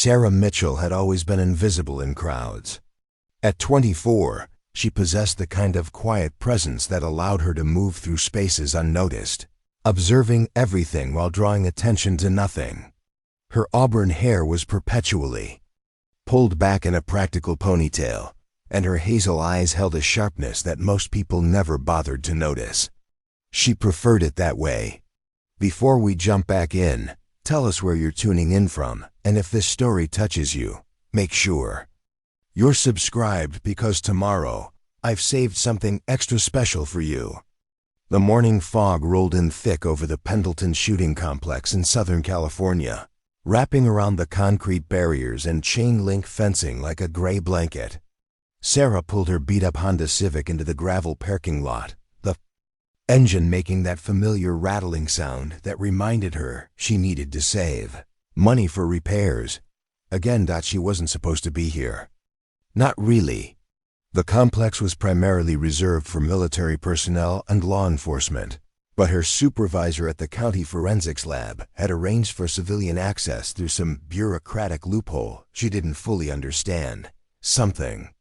Sarah Mitchell had always been invisible in crowds. At 24, she possessed the kind of quiet presence that allowed her to move through spaces unnoticed, observing everything while drawing attention to nothing. Her auburn hair was perpetually pulled back in a practical ponytail, and her hazel eyes held a sharpness that most people never bothered to notice. She preferred it that way. Before we jump back in, tell us where you're tuning in from, and if this story touches you, make sure you're subscribed, because tomorrow, I've saved something extra special for you. The morning fog rolled in thick over the Pendleton shooting complex in Southern California, wrapping around the concrete barriers and chain-link fencing like a gray blanket. Sarah pulled her beat-up Honda Civic into the gravel parking lot, the engine making that familiar rattling sound that reminded her she needed to save money for repairs. Again, she wasn't supposed to be here. Not really. The complex was primarily reserved for military personnel and law enforcement, but her supervisor at the county forensics lab had arranged for civilian access through some bureaucratic loophole she didn't fully understand. Something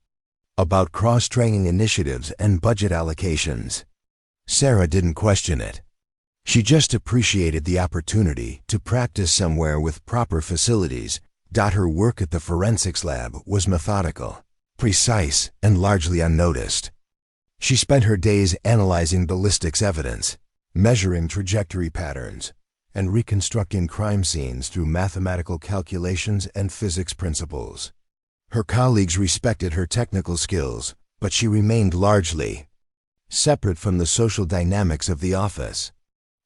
about cross-training initiatives and budget allocations. Sarah didn't question it. She just appreciated the opportunity to practice somewhere with proper facilities. Her work at the forensics lab was methodical, precise, and largely unnoticed. She spent her days analyzing ballistics evidence, measuring trajectory patterns, and reconstructing crime scenes through mathematical calculations and physics principles. Her colleagues respected her technical skills, but she remained largely separate from the social dynamics of the office.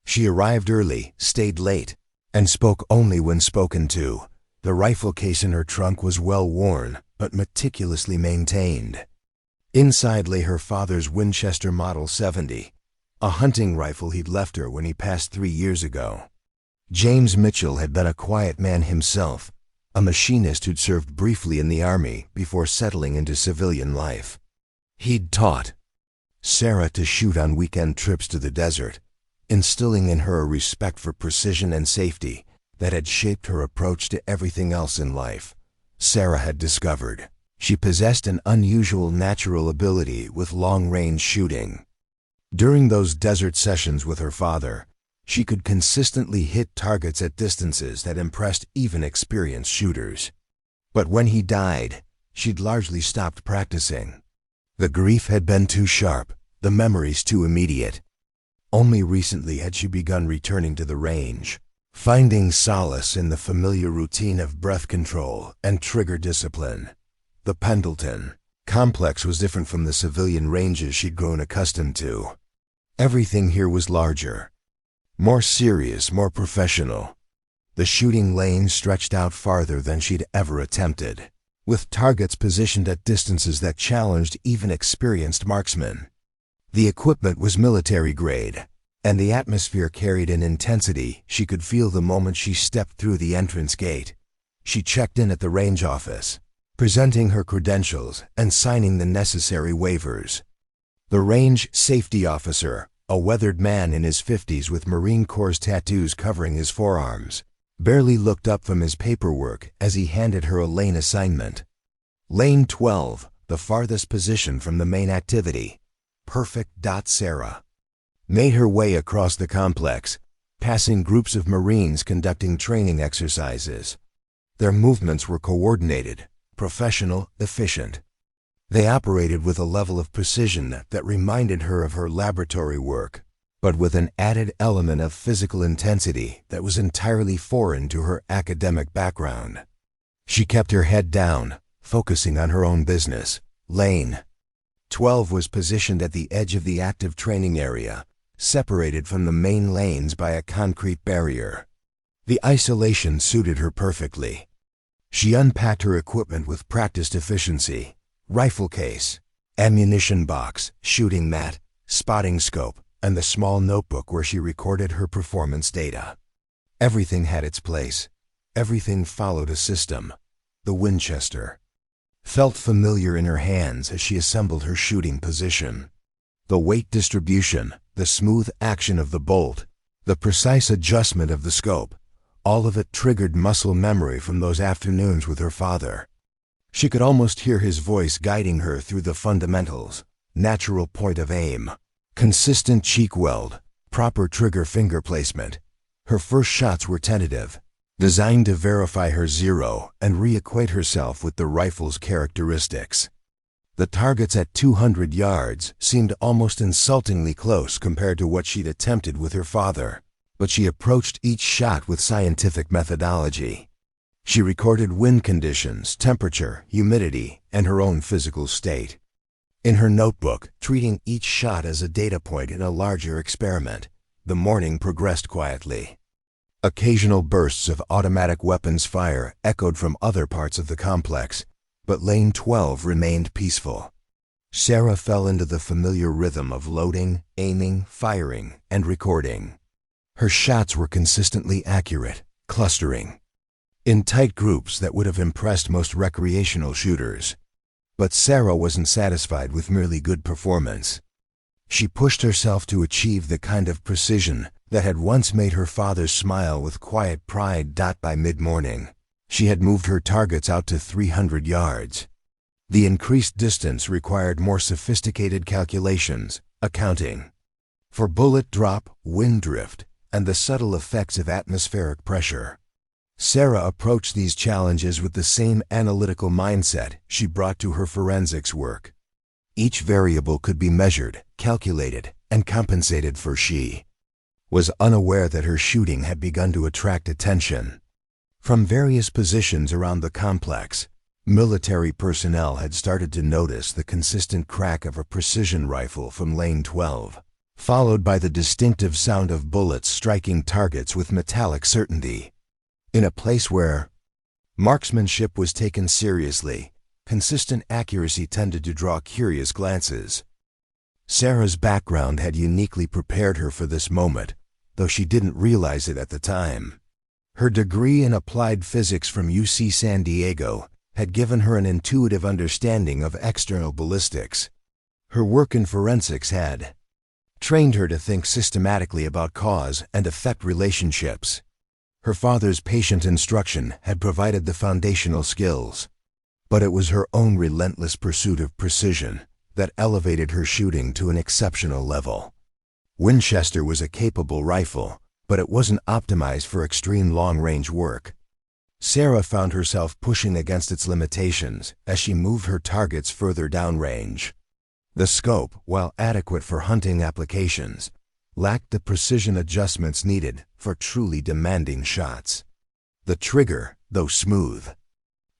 She arrived early, stayed late, and spoke only when spoken to. The rifle case in her trunk was well worn, but meticulously maintained. Inside lay her father's Winchester Model 70, a hunting rifle he'd left her when he passed 3 years ago. James Mitchell had been a quiet man himself, a machinist who'd served briefly in the Army before settling into civilian life. He'd taught Sarah to shoot on weekend trips to the desert, instilling in her a respect for precision and safety that had shaped her approach to everything else in life. Sarah had discovered she possessed an unusual natural ability with long-range shooting. During those desert sessions with her father, she could consistently hit targets at distances that impressed even experienced shooters. But when he died, she'd largely stopped practicing. The grief had been too sharp, the memories too immediate. Only recently had she begun returning to the range, finding solace in the familiar routine of breath control and trigger discipline. The Pendleton complex was different from the civilian ranges she'd grown accustomed to. Everything here was larger, more serious, more professional. The shooting lanes stretched out farther than she'd ever attempted, with targets positioned at distances that challenged even experienced marksmen. The equipment was military grade, and the atmosphere carried an intensity she could feel the moment she stepped through the entrance gate. She checked in at the range office, presenting her credentials and signing the necessary waivers. The range safety officer, a weathered man in his 50s with Marine Corps tattoos covering his forearms, barely looked up from his paperwork as he handed her a lane assignment. Lane 12, the farthest position from the main activity. Perfect. Sarah made her way across the complex, passing groups of Marines conducting training exercises. Their movements were coordinated, professional, efficient. They operated with a level of precision that reminded her of her laboratory work, but with an added element of physical intensity that was entirely foreign to her academic background. She kept her head down, focusing on her own business. Lane 12 was positioned at the edge of the active training area, separated from the main lanes by a concrete barrier. The isolation suited her perfectly. She unpacked her equipment with practiced efficiency: rifle case, ammunition box, shooting mat, spotting scope, and the small notebook where she recorded her performance data. Everything had its place. Everything followed a system. The Winchester felt familiar in her hands as she assembled her shooting position. The weight distribution, the smooth action of the bolt, the precise adjustment of the scope, All of it triggered muscle memory from those afternoons with her father. She could almost hear his voice guiding her through the fundamentals: natural point of aim, consistent cheek weld, proper trigger finger placement. Her first shots were tentative, designed to verify her zero and reacquaint herself with the rifle's characteristics. The targets at 200 yards seemed almost insultingly close compared to what she'd attempted with her father, but she approached each shot with scientific methodology. She recorded wind conditions, temperature, humidity, and her own physical state in her notebook, treating each shot as a data point in a larger experiment. The morning progressed quietly. Occasional bursts of automatic weapons fire echoed from other parts of the complex, but Lane 12 remained peaceful. Sarah fell into the familiar rhythm of loading, aiming, firing, and recording. Her shots were consistently accurate, clustering in tight groups that would have impressed most recreational shooters. But Sarah wasn't satisfied with merely good performance. She pushed herself to achieve the kind of precision that had once made her father smile with quiet pride. By mid-morning, she had moved her targets out to 300 yards. The increased distance required more sophisticated calculations, accounting for bullet drop, wind drift, and the subtle effects of atmospheric pressure. Sarah approached these challenges with the same analytical mindset she brought to her forensics work. Each variable could be measured, calculated, and compensated for. She was unaware that her shooting had begun to attract attention. From various positions around the complex, military personnel had started to notice the consistent crack of a precision rifle from Lane 12, followed by the distinctive sound of bullets striking targets with metallic certainty. In a place where marksmanship was taken seriously, consistent accuracy tended to draw curious glances. Sarah's background had uniquely prepared her for this moment, though she didn't realize it at the time. Her degree in applied physics from UC San Diego had given her an intuitive understanding of external ballistics. Her work in forensics had trained her to think systematically about cause and effect relationships. Her father's patient instruction had provided the foundational skills, but it was her own relentless pursuit of precision that elevated her shooting to an exceptional level. Winchester was a capable rifle, but it wasn't optimized for extreme long-range work. Sarah found herself pushing against its limitations as she moved her targets further downrange. The scope, while adequate for hunting applications, lacked the precision adjustments needed for truly demanding shots. The trigger, though smooth,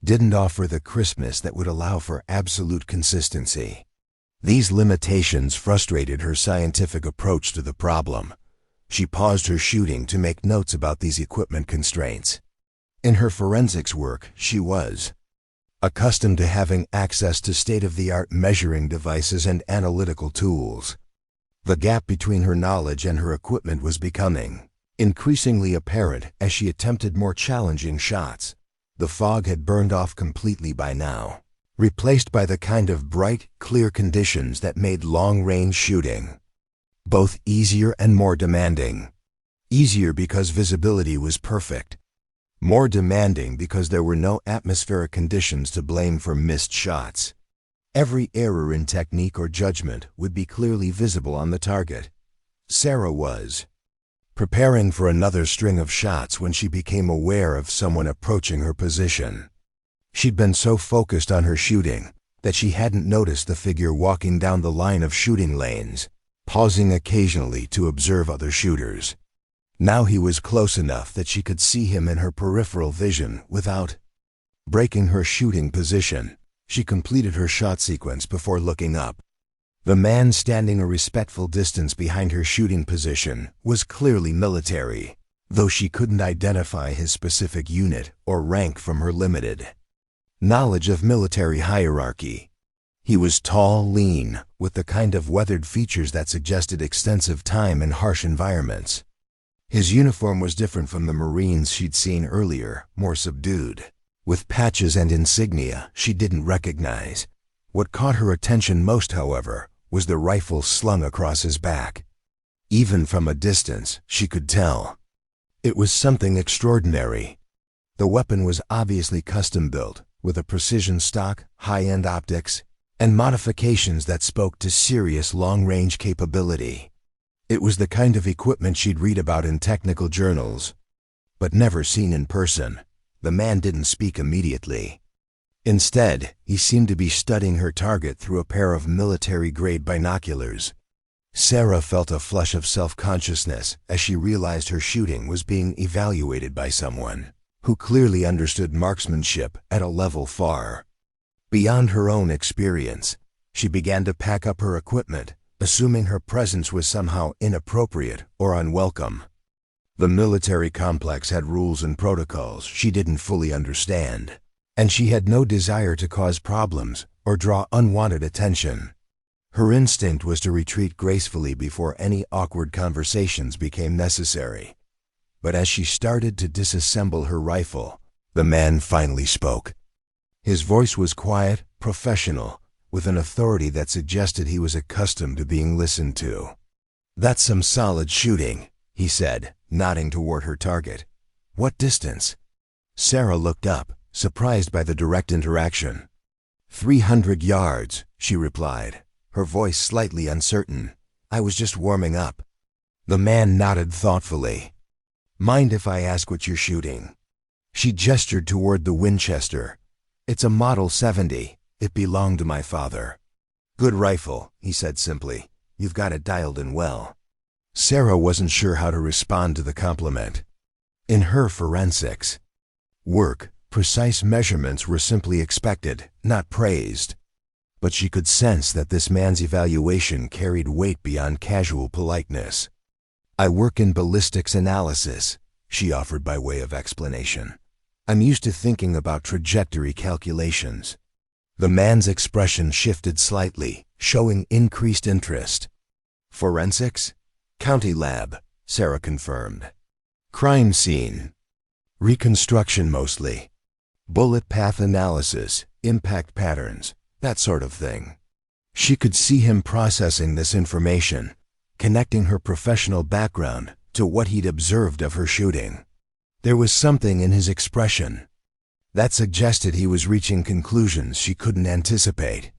didn't offer the crispness that would allow for absolute consistency. These limitations frustrated her scientific approach to the problem. She paused her shooting to make notes about these equipment constraints. In her forensics work, she was accustomed to having access to state-of-the-art measuring devices and analytical tools. The gap between her knowledge and her equipment was becoming increasingly apparent as she attempted more challenging shots. The fog had burned off completely by now, replaced by the kind of bright, clear conditions that made long-range shooting both easier and more demanding. Easier because visibility was perfect. More demanding because there were no atmospheric conditions to blame for missed shots. Every error in technique or judgment would be clearly visible on the target. Sarah was preparing for another string of shots when she became aware of someone approaching her position. She'd been so focused on her shooting that she hadn't noticed the figure walking down the line of shooting lanes, pausing occasionally to observe other shooters. Now he was close enough that she could see him in her peripheral vision without breaking her shooting position. She completed her shot sequence before looking up. The man standing a respectful distance behind her shooting position was clearly military, though she couldn't identify his specific unit or rank from her limited knowledge of military hierarchy. He was tall, lean, with the kind of weathered features that suggested extensive time in harsh environments. His uniform was different from the Marines she'd seen earlier, more subdued, with patches and insignia she didn't recognize. What caught her attention most, however, was the rifle slung across his back. Even from a distance, she could tell It was something extraordinary. The weapon was obviously custom-built, with a precision stock, high-end optics, and modifications that spoke to serious long-range capability. It was the kind of equipment she'd read about in technical journals, but never seen in person. The man didn't speak immediately. Instead, he seemed to be studying her target through a pair of military-grade binoculars. Sarah felt a flush of self-consciousness as she realized her shooting was being evaluated by someone who clearly understood marksmanship at a level far beyond her own experience. She began to pack up her equipment, assuming her presence was somehow inappropriate or unwelcome. The military complex had rules and protocols she didn't fully understand, and she had no desire to cause problems or draw unwanted attention. Her instinct was to retreat gracefully before any awkward conversations became necessary. But as she started to disassemble her rifle, the man finally spoke. His voice was quiet, professional, with an authority that suggested he was accustomed to being listened to. "That's some solid shooting," he said, nodding toward her target. "What distance?" Sarah looked up, surprised by the direct interaction. 300 yards, she replied, her voice slightly uncertain. "I was just warming up." The man nodded thoughtfully. "Mind if I ask what you're shooting?" She gestured toward the Winchester. "It's a Model 70. It belonged to my father." "Good rifle," he said simply. "You've got it dialed in well." Sarah wasn't sure how to respond to the compliment. In her forensics work, precise measurements were simply expected, not praised. But she could sense that this man's evaluation carried weight beyond casual politeness. "I work in ballistics analysis," she offered by way of explanation. "I'm used to thinking about trajectory calculations." The man's expression shifted slightly, showing increased interest. "Forensics?" "County lab," Sarah confirmed. "Crime scene?" "Reconstruction mostly. Bullet path analysis, impact patterns, that sort of thing." She could see him processing this information, connecting her professional background to what he'd observed of her shooting. There was something in his expression that suggested he was reaching conclusions she couldn't anticipate.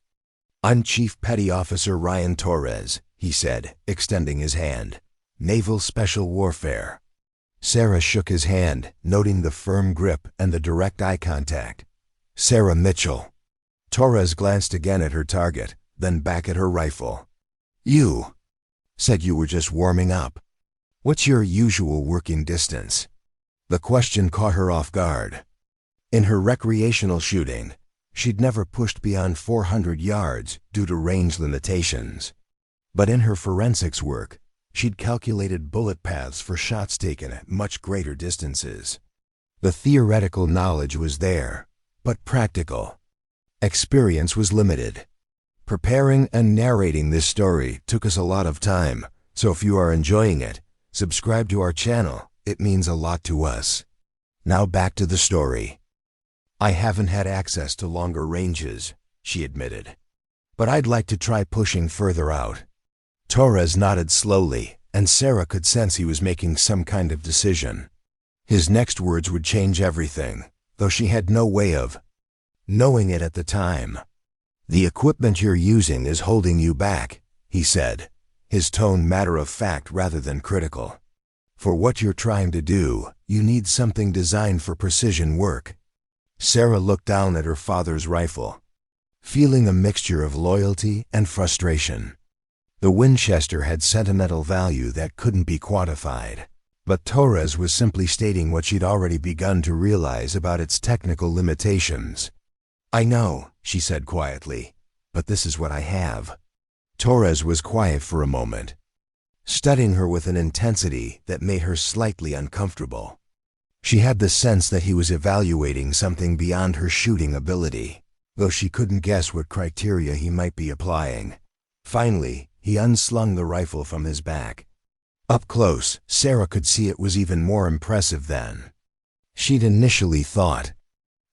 "I'm Chief Petty Officer Ryan Torres," he said, extending his hand. "Naval Special Warfare." Sarah shook his hand, noting the firm grip and the direct eye contact. "Sarah Mitchell." Torres glanced again at her target, then back at her rifle. "You said you were just warming up. What's your usual working distance?" The question caught her off guard. In her recreational shooting, she'd never pushed beyond 400 yards due to range limitations. But in her forensics work, she'd calculated bullet paths for shots taken at much greater distances. The theoretical knowledge was there, but practical experience was limited. Preparing and narrating this story took us a lot of time, so if you are enjoying it, subscribe to our channel. It means a lot to us. Now back to the story. "I haven't had access to longer ranges," she admitted. "But I'd like to try pushing further out." Torres nodded slowly, and Sarah could sense he was making some kind of decision. His next words would change everything, though she had no way of knowing it at the time. "The equipment you're using is holding you back," he said, his tone matter-of-fact rather than critical. "For what you're trying to do, you need something designed for precision work." Sarah looked down at her father's rifle, feeling a mixture of loyalty and frustration. The Winchester had sentimental value that couldn't be quantified, but Torres was simply stating what she'd already begun to realize about its technical limitations. "I know," she said quietly, "but this is what I have." Torres was quiet for a moment, studying her with an intensity that made her slightly uncomfortable. She had the sense that he was evaluating something beyond her shooting ability, though she couldn't guess what criteria he might be applying. Finally, he unslung the rifle from his back. Up close, Sarah could see it was even more impressive than she'd initially thought.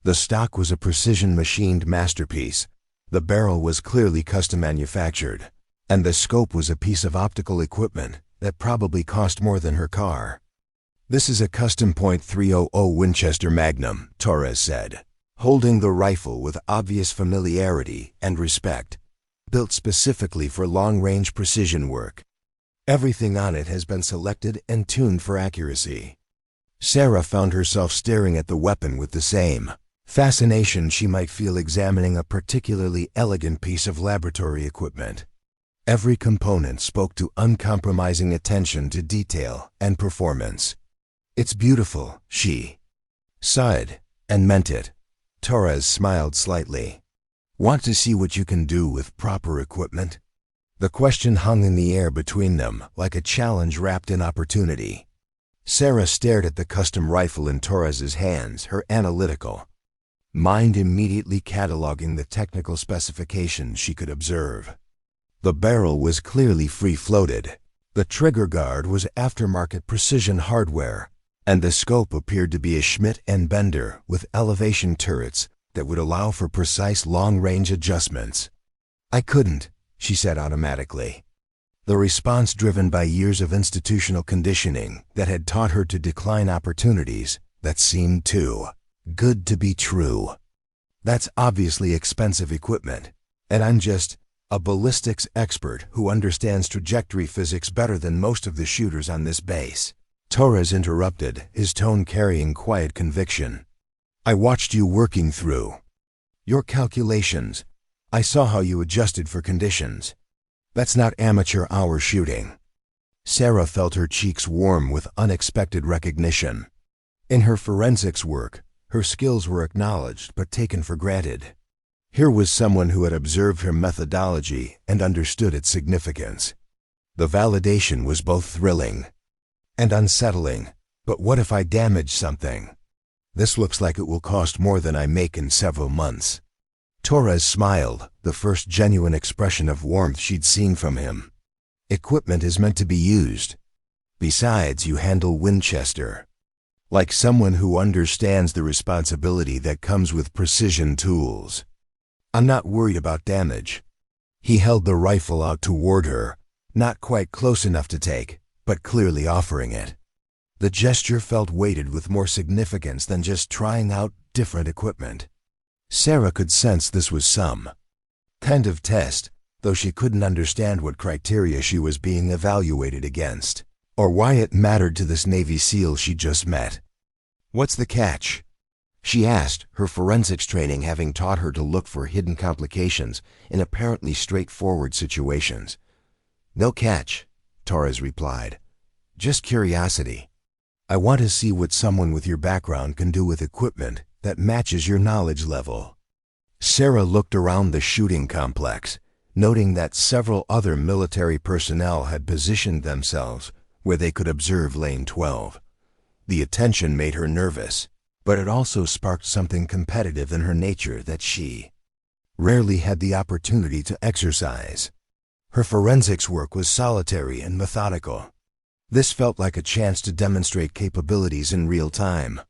The stock was a precision-machined masterpiece, the barrel was clearly custom-manufactured, and the scope was a piece of optical equipment that probably cost more than her car. This is a custom .300 Winchester Magnum, Torres said, holding the rifle with obvious familiarity and respect, built specifically for long-range precision work. Everything on it has been selected and tuned for accuracy. Sarah found herself staring at the weapon with the same fascination she might feel examining a particularly elegant piece of laboratory equipment. Every component spoke to uncompromising attention to detail and performance. "It's beautiful," she sighed, and meant it. Torres smiled slightly. "Want to see what you can do with proper equipment?" The question hung in the air between them like a challenge wrapped in opportunity. Sarah stared at the custom rifle in Torres's hands, her analytical mind immediately cataloging the technical specifications she could observe. The barrel was clearly free-floated. The trigger guard was aftermarket precision hardware, and the scope appeared to be a Schmidt and Bender with elevation turrets that would allow for precise long-range adjustments. "I couldn't," she said automatically. The response driven by years of institutional conditioning that had taught her to decline opportunities that seemed too good to be true. "That's obviously expensive equipment, and I'm just a ballistics expert who understands trajectory physics better than most of the shooters on this base." Torres interrupted, his tone carrying quiet conviction. "I watched you working through your calculations. I saw how you adjusted for conditions. That's not amateur hour shooting." Sarah felt her cheeks warm with unexpected recognition. In her forensics work, her skills were acknowledged but taken for granted. Here was someone who had observed her methodology and understood its significance. The validation was both thrilling and unsettling. "But what if I damage something? This looks like it will cost more than I make in several months." Torres smiled, the first genuine expression of warmth she'd seen from him. "Equipment is meant to be used. Besides, you handle Winchester like someone who understands the responsibility that comes with precision tools. I'm not worried about damage." He held the rifle out toward her, not quite close enough to take, but clearly offering it. The gesture felt weighted with more significance than just trying out different equipment. Sarah could sense this was some kind of test, though she couldn't understand what criteria she was being evaluated against, or why it mattered to this Navy SEAL she just met. "What's the catch?" she asked, her forensics training having taught her to look for hidden complications in apparently straightforward situations. "No catch," Torres replied. "Just curiosity. I want to see what someone with your background can do with equipment that matches your knowledge level." Sarah looked around the shooting complex, noting that several other military personnel had positioned themselves where they could observe Lane 12. The attention made her nervous, but it also sparked something competitive in her nature that she rarely had the opportunity to exercise. Her forensics work was solitary and methodical. This felt like a chance to demonstrate capabilities in real time.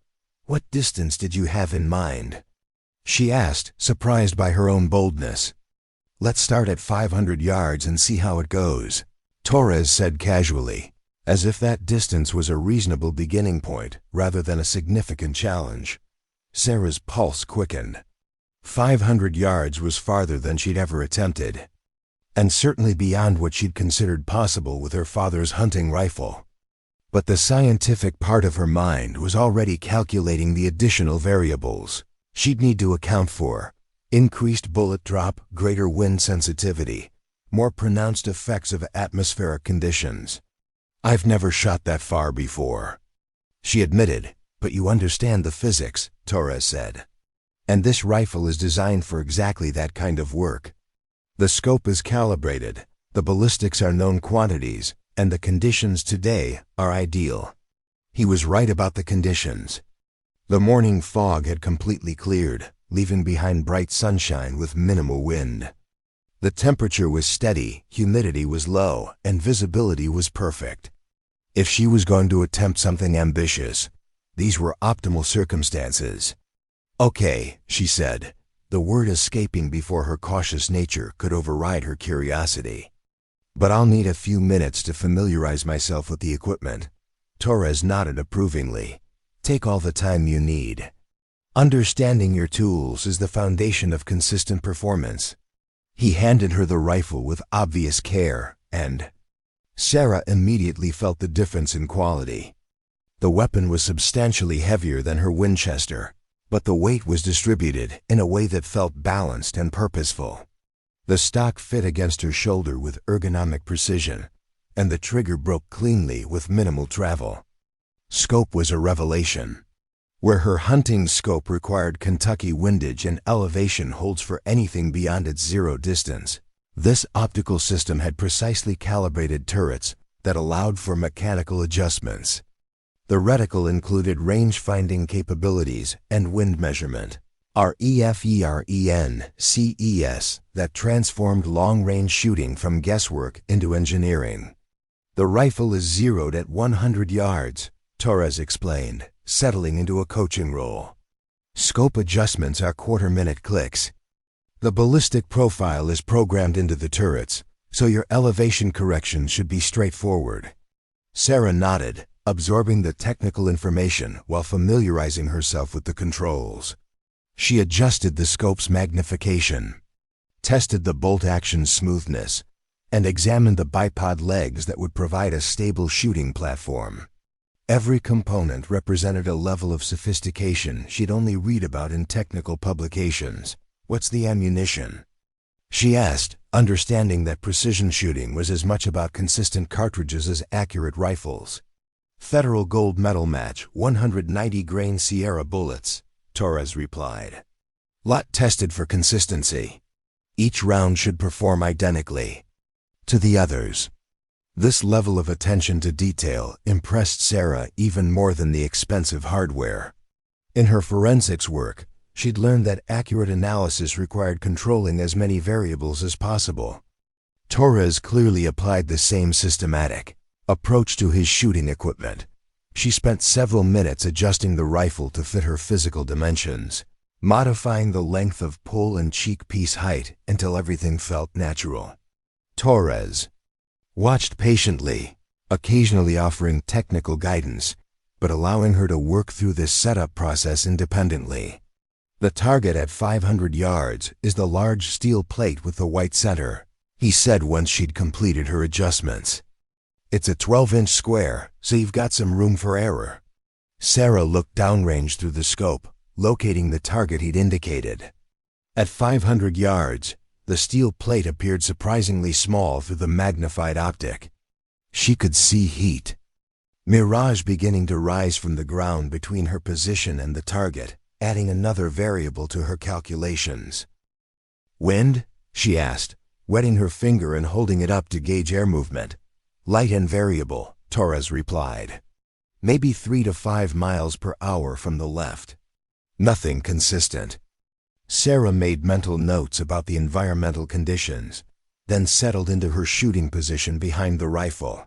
"What distance did you have in mind?" she asked, surprised by her own boldness. "Let's start at 500 yards and see how it goes," Torres said casually, as if that distance was a reasonable beginning point rather than a significant challenge. Sarah's pulse quickened. 500 yards was farther than she'd ever attempted, and certainly beyond what she'd considered possible with her father's hunting rifle. But the scientific part of her mind was already calculating the additional variables she'd need to account for: increased bullet drop, greater wind sensitivity, more pronounced effects of atmospheric conditions. "I've never shot that far before," she admitted. "But you understand the physics," Torres said. "And this rifle is designed for exactly that kind of work. The scope is calibrated, the ballistics are known quantities, and the conditions today are ideal." He was right about the conditions. The morning fog had completely cleared, leaving behind bright sunshine with minimal wind. The temperature was steady, humidity was low, and visibility was perfect. If she was going to attempt something ambitious, these were optimal circumstances. "Okay," she said, the word escaping before her cautious nature could override her curiosity. "But I'll need a few minutes to familiarize myself with the equipment. Torres nodded approvingly. Take all the time you need. Understanding your tools is the foundation of consistent performance. He handed her the rifle with obvious care, and Sarah immediately felt the difference in quality. The weapon was substantially heavier than her Winchester, but the weight was distributed in a way that felt balanced and purposeful. The stock fit against her shoulder with ergonomic precision, and the trigger broke cleanly with minimal travel. Scope was a revelation. Where her hunting scope required Kentucky windage and elevation holds for anything beyond its zero distance, this optical system had precisely calibrated turrets that allowed for mechanical adjustments. The reticle included range-finding capabilities and wind measurement, REFERENCES, that transformed long-range shooting from guesswork into engineering. The rifle is zeroed at 100 yards, Torres explained, settling into a coaching role. Scope adjustments are quarter-minute clicks. The ballistic profile is programmed into the turrets, so your elevation correction should be straightforward. Sarah nodded, absorbing the technical information while familiarizing herself with the controls. She adjusted the scope's magnification, tested the bolt action smoothness, and examined the bipod legs that would provide a stable shooting platform. Every component represented a level of sophistication she'd only read about in technical publications. What's the ammunition? She asked, understanding that precision shooting was as much about consistent cartridges as accurate rifles. Federal gold medal match, 190-grain Sierra bullets, Torres replied. Lot tested for consistency. Each round should perform identically to the others. This level of attention to detail impressed Sarah even more than the expensive hardware. In her forensics work, she'd learned that accurate analysis required controlling as many variables as possible. Torres clearly applied the same systematic approach to his shooting equipment. She spent several minutes adjusting the rifle to fit her physical dimensions, modifying the length of pull and cheek piece height until everything felt natural. Torres watched patiently, occasionally offering technical guidance, but allowing her to work through this setup process independently. The target at 500 yards is the large steel plate with the white center, he said once she'd completed her adjustments. It's a 12-inch square, so you've got some room for error. Sarah looked downrange through the scope, locating the target he'd indicated. At 500 yards, the steel plate appeared surprisingly small through the magnified optic. She could see heat. Mirage beginning to rise from the ground between her position and the target, adding another variable to her calculations. Wind? She asked, wetting her finger and holding it up to gauge air movement. Light and variable, Torres replied. Maybe 3 to 5 miles per hour from the left. Nothing consistent. Sarah made mental notes about the environmental conditions, then settled into her shooting position behind the rifle.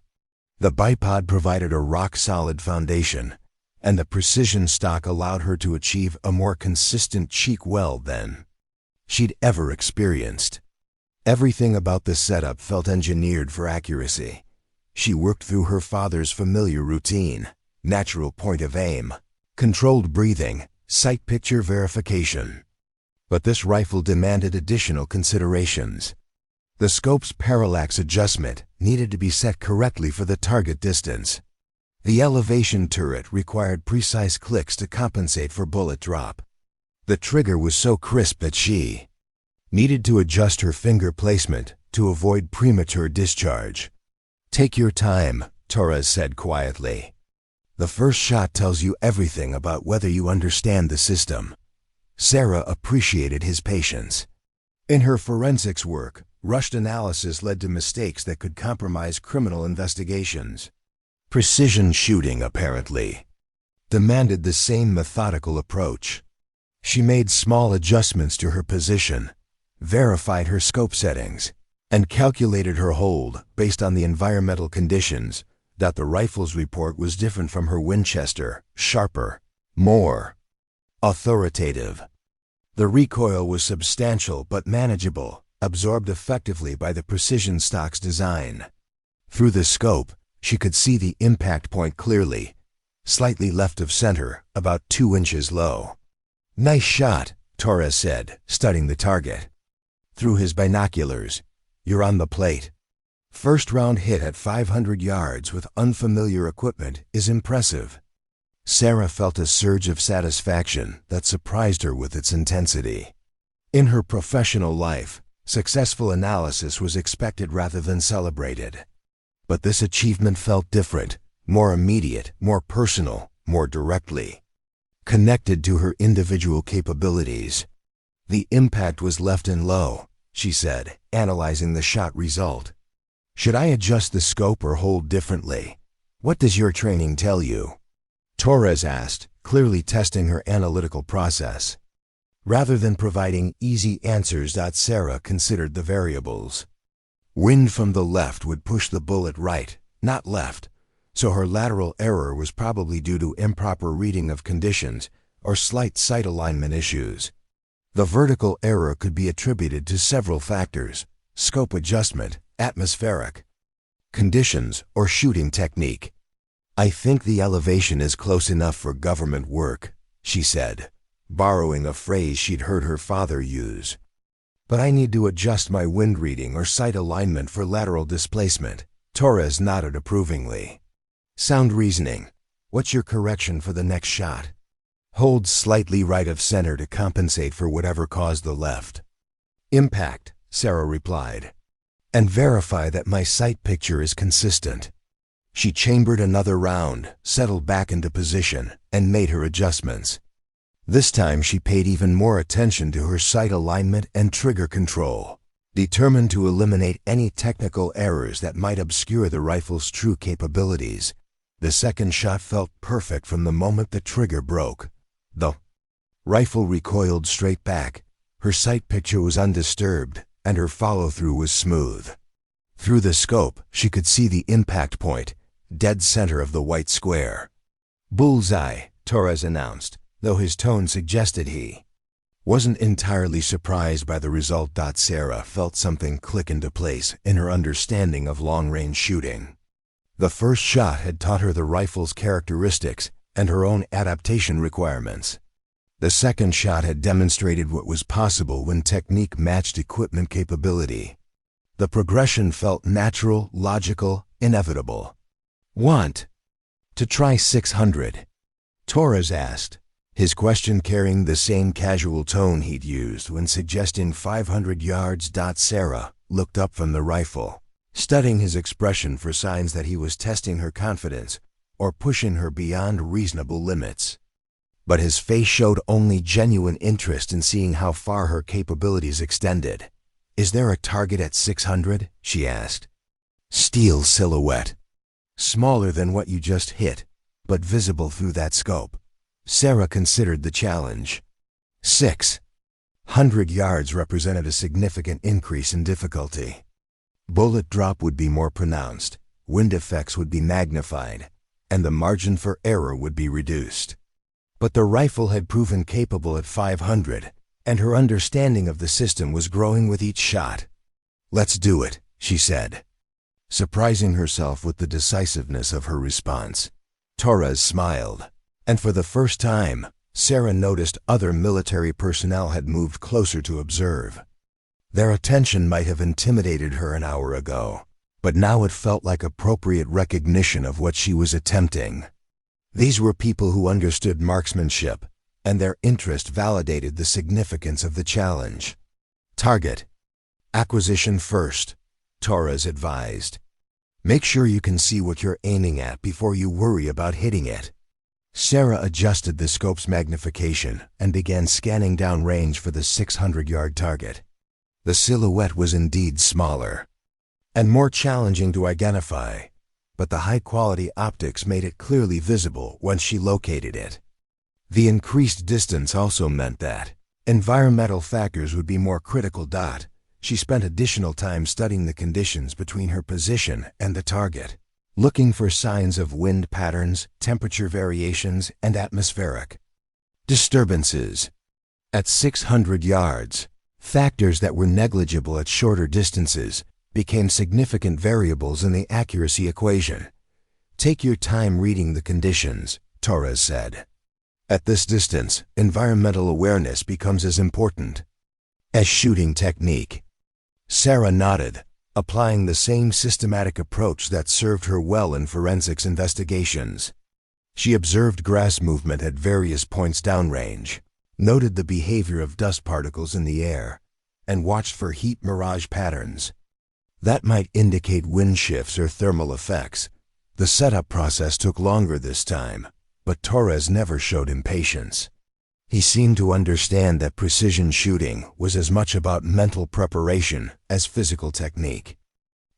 The bipod provided a rock-solid foundation, and the precision stock allowed her to achieve a more consistent cheek weld than she'd ever experienced. Everything about the setup felt engineered for accuracy. She worked through her father's familiar routine, natural point of aim, controlled breathing, sight picture verification. But this rifle demanded additional considerations. The scope's parallax adjustment needed to be set correctly for the target distance. The elevation turret required precise clicks to compensate for bullet drop. The trigger was so crisp that she needed to adjust her finger placement to avoid premature discharge. Take your time, Torres said quietly. The first shot tells you everything about whether you understand the system. Sarah appreciated his patience. In her forensics work, rushed analysis led to mistakes that could compromise criminal investigations. Precision shooting, apparently, demanded the same methodical approach. She made small adjustments to her position, verified her scope settings, and calculated her hold based on the environmental conditions. That the rifle's report was different from her Winchester, sharper, more authoritative. The recoil was substantial but manageable, absorbed effectively by the precision stock's design. Through the scope, She could see the impact point clearly, slightly left of center, about 2 inches low. "Nice shot," Torres said, studying the target. Through his binoculars, "You're on the plate." First round hit at 500 yards with unfamiliar equipment is impressive. Sarah felt a surge of satisfaction that surprised her with its intensity. In her professional life, successful analysis was expected rather than celebrated. But this achievement felt different, more immediate, more personal, more directly connected to her individual capabilities. "The impact was left in low," she said, analyzing the shot result. "Should I adjust the scope or hold differently? What does your training tell you?" Torres asked, clearly testing her analytical process. Rather than providing easy answers, Sarah considered the variables. Wind from the left would push the bullet right, not left, so her lateral error was probably due to improper reading of conditions or slight sight alignment issues. The vertical error could be attributed to several factors: scope adjustment, atmospheric conditions, or shooting technique. "I think the elevation is close enough for government work," she said, borrowing a phrase she'd heard her father use. "But I need to adjust my wind reading or sight alignment for lateral displacement." Torres nodded approvingly. "Sound reasoning. What's your correction for the next shot?" "Hold slightly right of center to compensate for whatever caused the left." "Impact," Sarah replied. "And verify that my sight picture is consistent." She chambered another round, settled back into position, and made her adjustments. This time she paid even more attention to her sight alignment and trigger control, determined to eliminate any technical errors that might obscure the rifle's true capabilities. The second shot felt perfect from the moment the trigger broke. The rifle recoiled straight back, her sight picture was undisturbed, and her follow-through was smooth. Through the scope, she could see the impact point, dead center of the white square. "Bullseye," Torres announced, though his tone suggested he wasn't entirely surprised by the result. Sarah felt something click into place in her understanding of long-range shooting. The first shot had taught her the rifle's characteristics and her own adaptation requirements. The second shot had demonstrated what was possible when technique matched equipment capability. The progression felt natural, logical, inevitable. "Want to try 600?" Torres asked, his question carrying the same casual tone he'd used when suggesting 500 yards. Sarah looked up from the rifle, studying his expression for signs that he was testing her confidence or pushing her beyond reasonable limits. But his face showed only genuine interest in seeing how far her capabilities extended. "Is there a target at 600? She asked. "Steel silhouette. Smaller than what you just hit, but visible through that scope." Sarah considered the challenge. 600 yards represented a significant increase in difficulty. Bullet drop would be more pronounced, wind effects would be magnified, and the margin for error would be reduced. But the rifle had proven capable at 500, and her understanding of the system was growing with each shot. "Let's do it," she said, surprising herself with the decisiveness of her response. Torres smiled, and for the first time, Sarah noticed other military personnel had moved closer to observe. Their attention might have intimidated her an hour ago, but now it felt like appropriate recognition of what she was attempting. These were people who understood marksmanship, and their interest validated the significance of the challenge. "Target acquisition first," Torres advised. "Make sure you can see what you're aiming at before you worry about hitting it." Sarah adjusted the scope's magnification and began scanning downrange for the 600-yard target. The silhouette was indeed smaller and more challenging to identify, but the high-quality optics made it clearly visible once she located it. The increased distance also meant that environmental factors would be more critical. She spent additional time studying the conditions between her position and the target, looking for signs of wind patterns, temperature variations, and atmospheric disturbances. At 600 yards, factors that were negligible at shorter distances became significant variables in the accuracy equation. Take your time reading the conditions, Torres said. At this distance, environmental awareness becomes as important as shooting technique. Sarah nodded, applying the same systematic approach that served her well in forensics investigations. She observed grass movement at various points downrange, noted the behavior of dust particles in the air, and watched for heat mirage patterns. That might indicate wind shifts or thermal effects. The setup process took longer this time, but Torres never showed impatience. He seemed to understand that precision shooting was as much about mental preparation as physical technique.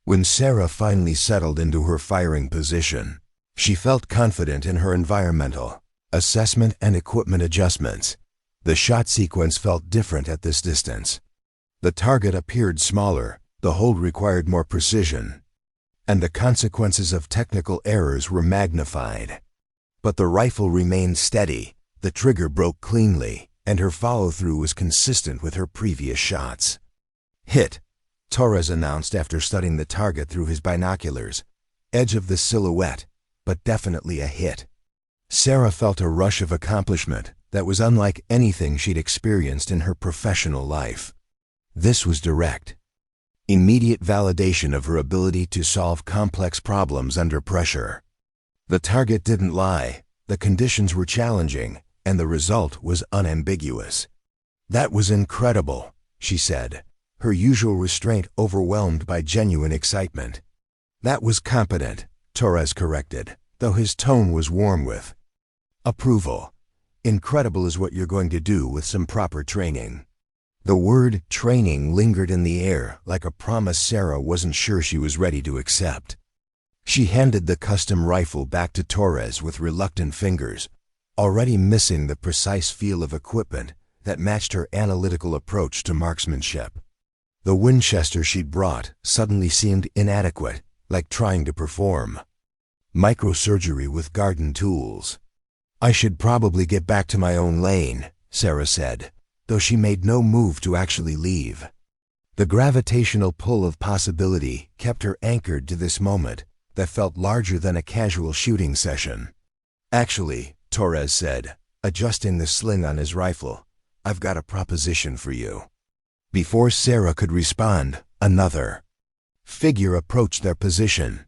When Sarah finally settled into her firing position, she felt confident in her environmental assessment and equipment adjustments. The shot sequence felt different at this distance. The target appeared smaller, the hold required more precision, and the consequences of technical errors were magnified. But the rifle remained steady, the trigger broke cleanly, and her follow-through was consistent with her previous shots. "Hit," Torres announced after studying the target through his binoculars. "Edge of the silhouette, but definitely a hit." Sarah felt a rush of accomplishment that was unlike anything she'd experienced in her professional life. This was direct, immediate validation of her ability to solve complex problems under pressure. The target didn't lie, the conditions were challenging, and the result was unambiguous. "That was incredible," she said, her usual restraint overwhelmed by genuine excitement. "That was competent," Torres corrected, though his tone was warm with approval. "Incredible is what you're going to do with some proper training." The word training lingered in the air like a promise Sarah wasn't sure she was ready to accept. She handed the custom rifle back to Torres with reluctant fingers, already missing the precise feel of equipment that matched her analytical approach to marksmanship. The Winchester she'd brought suddenly seemed inadequate, like trying to perform microsurgery with garden tools. "I should probably get back to my own lane," Sarah said, though she made no move to actually leave. The gravitational pull of possibility kept her anchored to this moment that felt larger than a casual shooting session. "Actually," Torres said, adjusting the sling on his rifle, "I've got a proposition for you." Before Sarah could respond, another figure approached their position.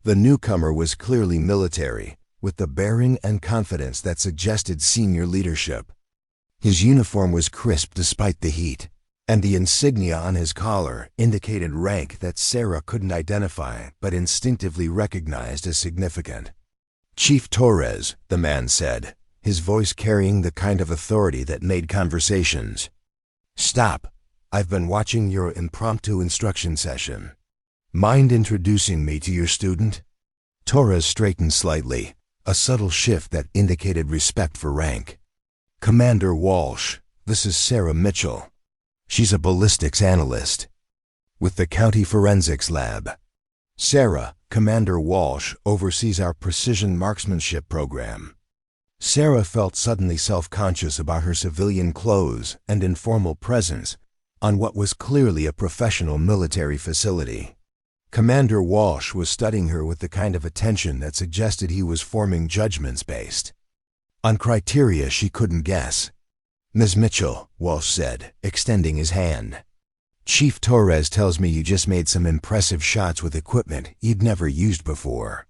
The newcomer was clearly military, with the bearing and confidence that suggested senior leadership. His uniform was crisp despite the heat, and the insignia on his collar indicated rank that Sarah couldn't identify but instinctively recognized as significant. "Chief Torres," the man said, his voice carrying the kind of authority that made conversations. "Stop. I've been watching your impromptu instruction session. Mind introducing me to your student?" Torres straightened slightly, a subtle shift that indicated respect for rank. "Commander Walsh, this is Sarah Mitchell. She's a ballistics analyst with the County Forensics Lab. Sarah, Commander Walsh, oversees our precision marksmanship program." Sarah felt suddenly self-conscious about her civilian clothes and informal presence on what was clearly a professional military facility. Commander Walsh was studying her with the kind of attention that suggested he was forming judgments based on criteria she couldn't guess. "Ms. Mitchell," Walsh said, extending his hand. "Chief Torres tells me you just made some impressive shots with equipment you'd never used before."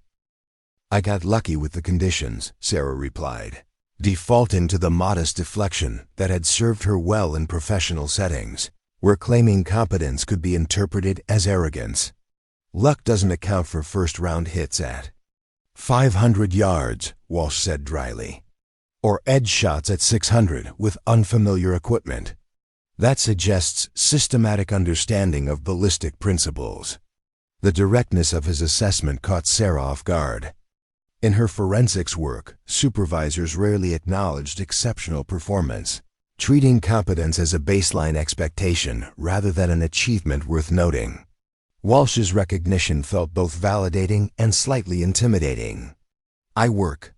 "I got lucky with the conditions," Sarah replied, defaulting to the modest deflection that had served her well in professional settings, where claiming competence could be interpreted as arrogance. "Luck doesn't account for first-round hits at 500 yards, Walsh said dryly, "or edge shots at 600 with unfamiliar equipment. That suggests systematic understanding of ballistic principles." The directness of his assessment caught Sarah off guard. In her forensics work, supervisors rarely acknowledged exceptional performance, treating competence as a baseline expectation rather than an achievement worth noting. Walsh's recognition felt both validating and slightly intimidating. "I work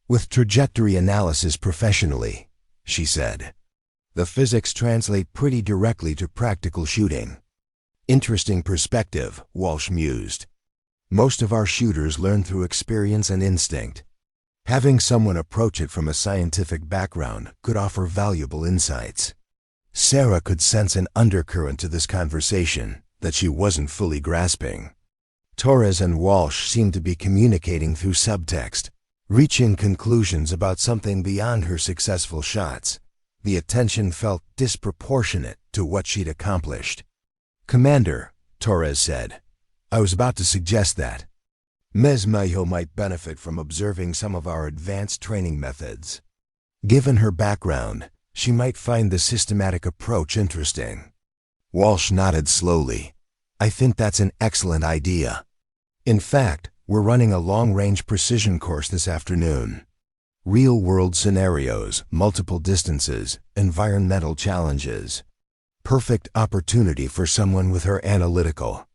with trajectory analysis professionally," she said. "The physics translate pretty directly to practical shooting." "Interesting perspective," Walsh mused. Most of our shooters learn through experience and instinct. Having someone approach it from a scientific background could offer valuable insights. Sarah could sense an undercurrent to this conversation that she wasn't fully grasping. Torres and Walsh seemed to be communicating through subtext, reaching conclusions about something beyond her successful shots. The attention felt disproportionate to what she'd accomplished. "Commander," Torres said, "I was about to suggest that Ms. Mayo might benefit from observing some of our advanced training methods. Given her background, she might find the systematic approach interesting." Walsh nodded slowly. "I think that's an excellent idea. In fact, we're running a long-range precision course this afternoon. Real-world scenarios, multiple distances, environmental challenges. Perfect opportunity for someone with her analytical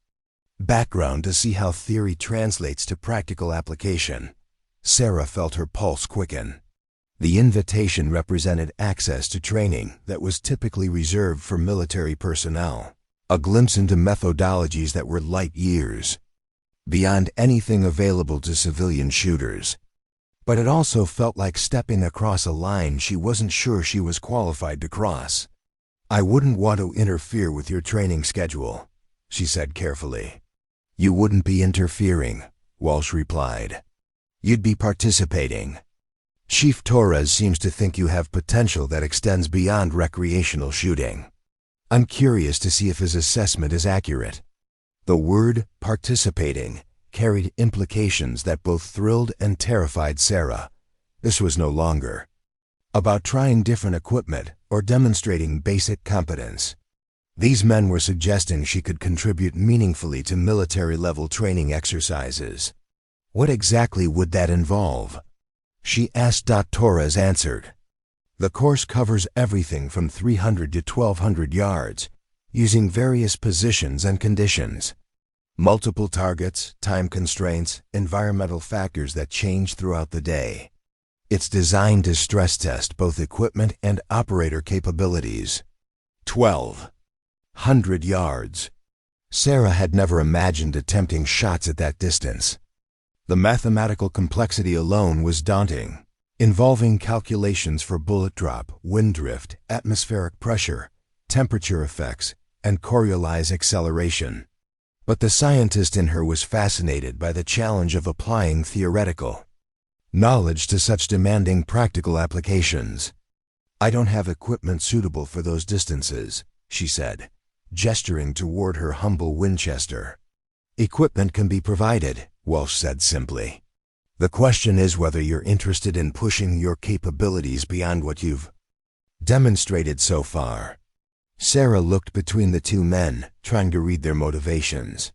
background to see how theory translates to practical application." Sarah felt her pulse quicken. The invitation represented access to training that was typically reserved for military personnel, a glimpse into methodologies that were light years beyond anything available to civilian shooters. But it also felt like stepping across a line she wasn't sure she was qualified to cross. "I wouldn't want to interfere with your training schedule," she said carefully. "You wouldn't be interfering," Walsh replied. "You'd be participating. Chief Torres seems to think you have potential that extends beyond recreational shooting. I'm curious to see if his assessment is accurate." The word participating carried implications that both thrilled and terrified Sarah. This was no longer about trying different equipment or demonstrating basic competence. These men were suggesting she could contribute meaningfully to military-level training exercises. What exactly would that involve? She asked. Torres answered. "The course covers everything from 300 to 1,200 yards, using various positions and conditions. Multiple targets, time constraints, environmental factors that change throughout the day. It's designed to stress test both equipment and operator capabilities." 1,200 yards. Sarah had never imagined attempting shots at that distance. The mathematical complexity alone was daunting, involving calculations for bullet drop, wind drift, atmospheric pressure, temperature effects, and Coriolis acceleration. But the scientist in her was fascinated by the challenge of applying theoretical knowledge to such demanding practical applications. "I don't have equipment suitable for those distances," she said, gesturing toward her humble Winchester. "Equipment can be provided," Walsh said simply. "The question is whether you're interested in pushing your capabilities beyond what you've demonstrated so far." Sarah looked between the two men, trying to read their motivations.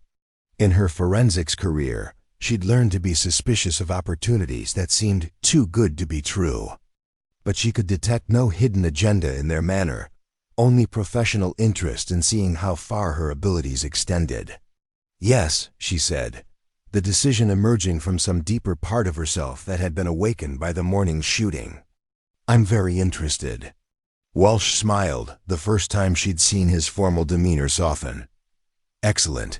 In her forensics career, she'd learned to be suspicious of opportunities that seemed too good to be true. But she could detect no hidden agenda in their manner, only professional interest in seeing how far her abilities extended. "Yes," she said, the decision emerging from some deeper part of herself that had been awakened by the morning's shooting. "I'm very interested." Walsh smiled, the first time she'd seen his formal demeanor soften. "Excellent.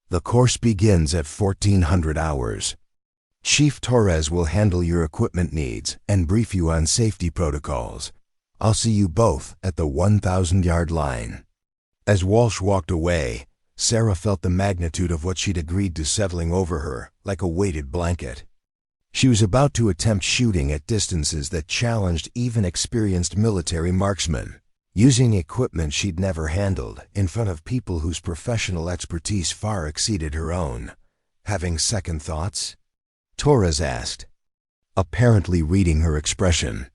The course begins at 1,400 hours. Chief Torres will handle your equipment needs and brief you on safety protocols. I'll see you both at the 1,000-yard line." As Walsh walked away, Sarah felt the magnitude of what she'd agreed to settling over her, like a weighted blanket. She was about to attempt shooting at distances that challenged even experienced military marksmen, using equipment she'd never handled in front of people whose professional expertise far exceeded her own. "Having second thoughts?" Torres asked, apparently reading her expression.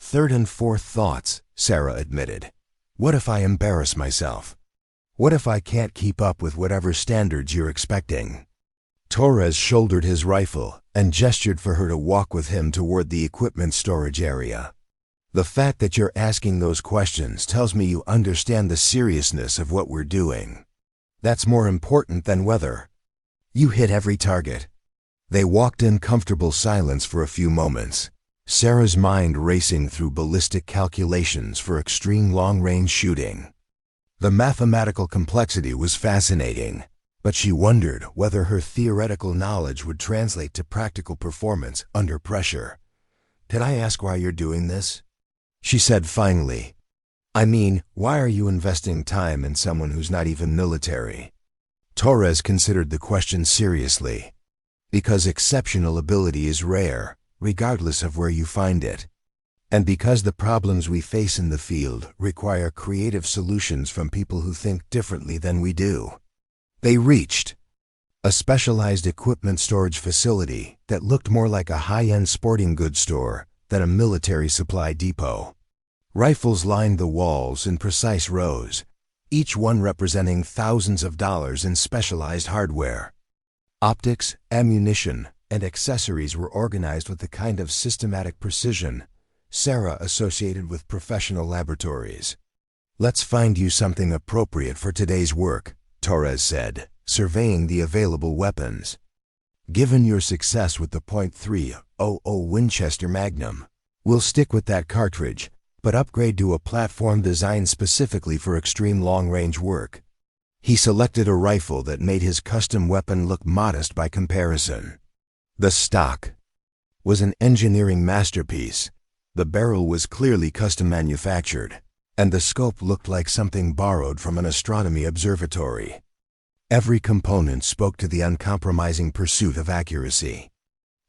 "Third and fourth thoughts," Sarah admitted. "What if I embarrass myself? What if I can't keep up with whatever standards you're expecting?" Torres shouldered his rifle and gestured for her to walk with him toward the equipment storage area. "The fact that you're asking those questions tells me you understand the seriousness of what we're doing. That's more important than whether you hit every target." They walked in comfortable silence for a few moments, Sarah's mind racing through ballistic calculations for extreme long-range shooting. The mathematical complexity was fascinating, But she wondered whether her theoretical knowledge would translate to practical performance under pressure. "Can I ask why you're doing this?" she said finally. "I mean, why are you investing time in someone who's not even military?" Torres considered the question seriously. Because exceptional ability is rare, regardless of where you find it. And because the problems we face in the field require creative solutions from people who think differently than we do. They reached a specialized equipment storage facility that looked more like a high-end sporting goods store than a military supply depot. Rifles lined the walls in precise rows, each one representing thousands of dollars in specialized hardware. Optics, ammunition, and accessories were organized with the kind of systematic precision Sarah associated with professional laboratories. "Let's find you something appropriate for today's work," Torres said, surveying the available weapons. "Given your success with the .300 Winchester Magnum, we'll stick with that cartridge, but upgrade to a platform designed specifically for extreme long-range work." He selected a rifle that made his custom weapon look modest by comparison. The stock was an engineering masterpiece. The barrel was clearly custom manufactured, and the scope looked like something borrowed from an astronomy observatory. Every component spoke to the uncompromising pursuit of accuracy.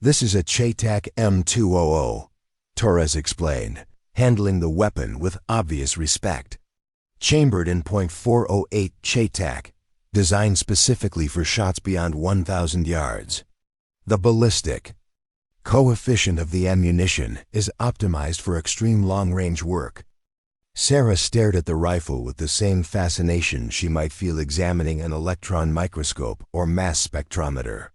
"This is a CheyTac M200, Torres explained, handling the weapon with obvious respect. "Chambered in .408 CheyTac, designed specifically for shots beyond 1,000 yards. The ballistic coefficient of the ammunition is optimized for extreme long-range work." Sarah stared at the rifle with the same fascination she might feel examining an electron microscope or mass spectrometer.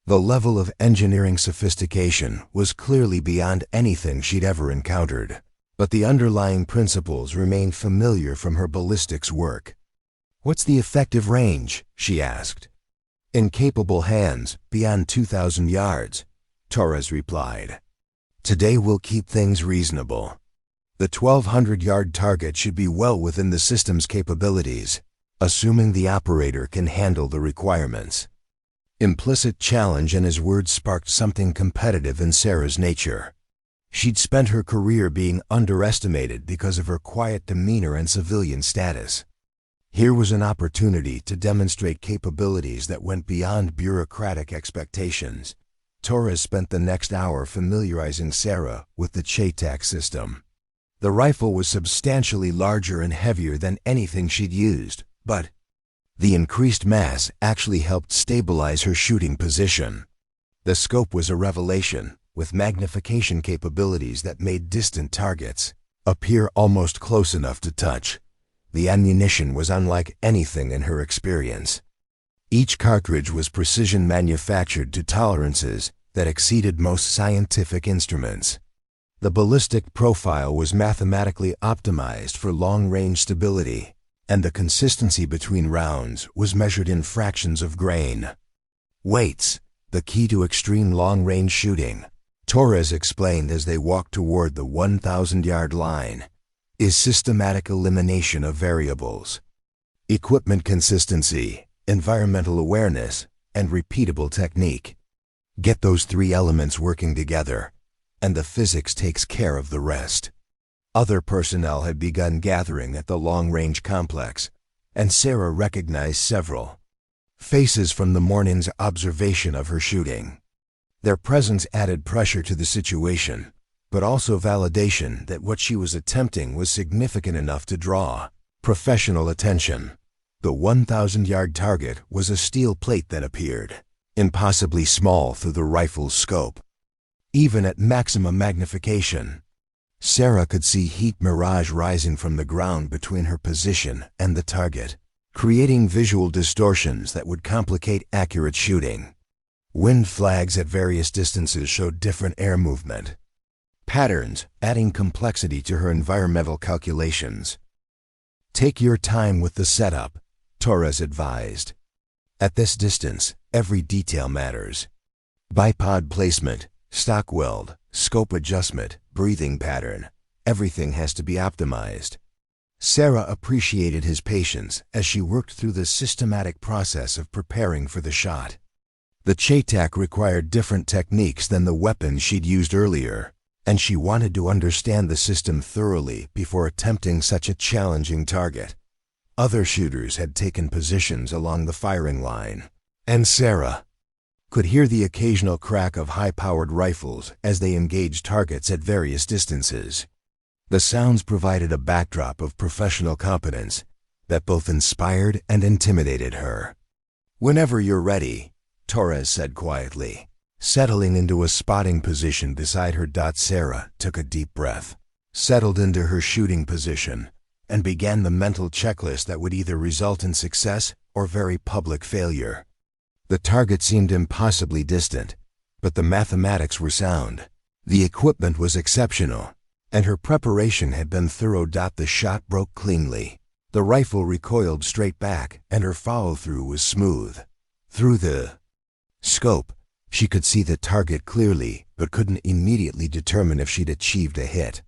The level of engineering sophistication was clearly beyond anything she'd ever encountered, but the underlying principles remained familiar from her ballistics work. "What's the effective range?" she asked. "In capable hands, beyond 2,000 yards, Torres replied. "Today we'll keep things reasonable. The 1,200-yard target should be well within the system's capabilities, assuming the operator can handle the requirements." Implicit challenge in his words sparked something competitive in Sarah's nature. She'd spent her career being underestimated because of her quiet demeanor and civilian status. Here was an opportunity to demonstrate capabilities that went beyond bureaucratic expectations. Torres spent the next hour familiarizing Sarah with the CheyTac system. The rifle was substantially larger and heavier than anything she'd used, but the increased mass actually helped stabilize her shooting position. The scope was a revelation, with magnification capabilities that made distant targets appear almost close enough to touch. The ammunition was unlike anything in her experience. Each cartridge was precision manufactured to tolerances that exceeded most scientific instruments. The ballistic profile was mathematically optimized for long-range stability, and the consistency between rounds was measured in fractions of grain. "Weights, the key to extreme long-range shooting," Torres explained as they walked toward the 1,000-yard line, "is systematic elimination of variables. Equipment consistency, environmental awareness, and repeatable technique. Get those three elements working together, and the physics takes care of the rest." Other personnel had begun gathering at the long-range complex, and Sarah recognized several faces from the morning's observation of her shooting. Their presence added pressure to the situation, but also validation that what she was attempting was significant enough to draw professional attention. The 1,000-yard target was a steel plate that appeared impossibly small through the rifle's scope. Even at maximum magnification, Sarah could see heat mirage rising from the ground between her position and the target, creating visual distortions that would complicate accurate shooting. Wind flags at various distances showed different air movement patterns, adding complexity to her environmental calculations. "Take your time with the setup," Torres advised. "At this distance, every detail matters. Bipod placement, stock weld, scope adjustment, breathing pattern, everything has to be optimized." Sarah appreciated his patience as she worked through the systematic process of preparing for the shot. The Chaitak required different techniques than the weapons she'd used earlier, and she wanted to understand the system thoroughly before attempting such a challenging target. Other shooters had taken positions along the firing line, and Sarah could hear the occasional crack of high-powered rifles as they engaged targets at various distances. The sounds provided a backdrop of professional competence that both inspired and intimidated her. "Whenever you're ready," Torres said quietly. Settling into a spotting position beside her. Sarah took a deep breath, settled into her shooting position, and began the mental checklist that would either result in success or very public failure. The target seemed impossibly distant, but the mathematics were sound. The equipment was exceptional, and her preparation had been thorough. The shot broke cleanly. The rifle recoiled straight back, and her follow-through was smooth. Through the scope, she could see the target clearly, but couldn't immediately determine if she'd achieved a hit.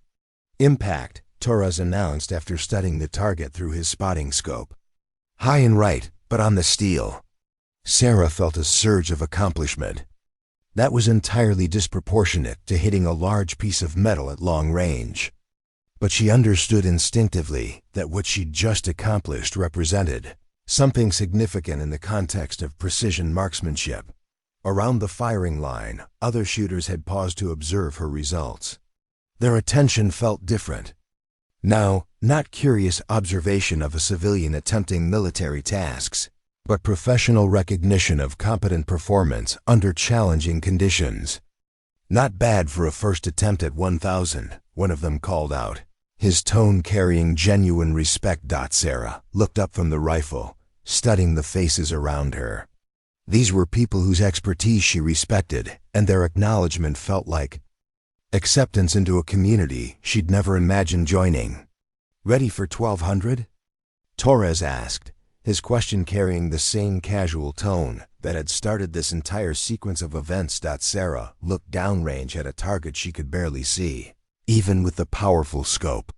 "Impact," Torres announced after studying the target through his spotting scope. "High and right, but on the steel." Sarah felt a surge of accomplishment. That was entirely disproportionate to hitting a large piece of metal at long range. But she understood instinctively that what she'd just accomplished represented something significant in the context of precision marksmanship. Around the firing line, other shooters had paused to observe her results. Their attention felt different. Now, not curious observation of a civilian attempting military tasks, but professional recognition of competent performance under challenging conditions. "Not bad for a first attempt at 1,000, one of them called out, his tone carrying genuine respect. Sarah looked up from the rifle, studying the faces around her. These were people whose expertise she respected, and their acknowledgement felt like acceptance into a community she'd never imagined joining. "Ready for 1,200? Torres asked, his question carrying the same casual tone that had started this entire sequence of events. Sarah looked downrange at a target she could barely see, even with the powerful scope.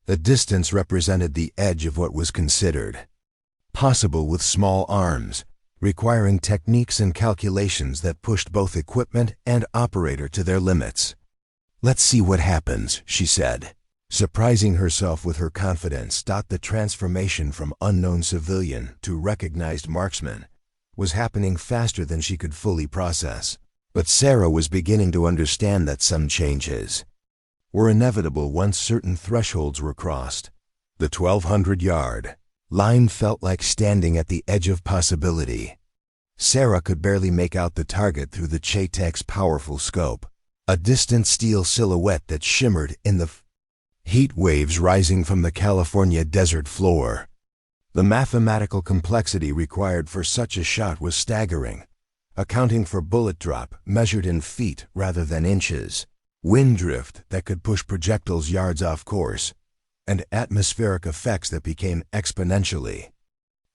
The distance represented the edge of what was considered possible with small arms, requiring techniques and calculations that pushed both equipment and operator to their limits. "Let's see what happens," she said, surprising herself with her confidence. The transformation from unknown civilian to recognized marksman was happening faster than she could fully process. But Sarah was beginning to understand that some changes were inevitable once certain thresholds were crossed. The 1,200-yard line felt like standing at the edge of possibility. Sarah could barely make out the target through the Chaitak's powerful scope, a distant steel silhouette that shimmered in the heat waves rising from the California desert floor. The mathematical complexity required for such a shot was staggering, accounting for bullet drop measured in feet rather than inches, wind drift that could push projectiles yards off course, and atmospheric effects that became exponentially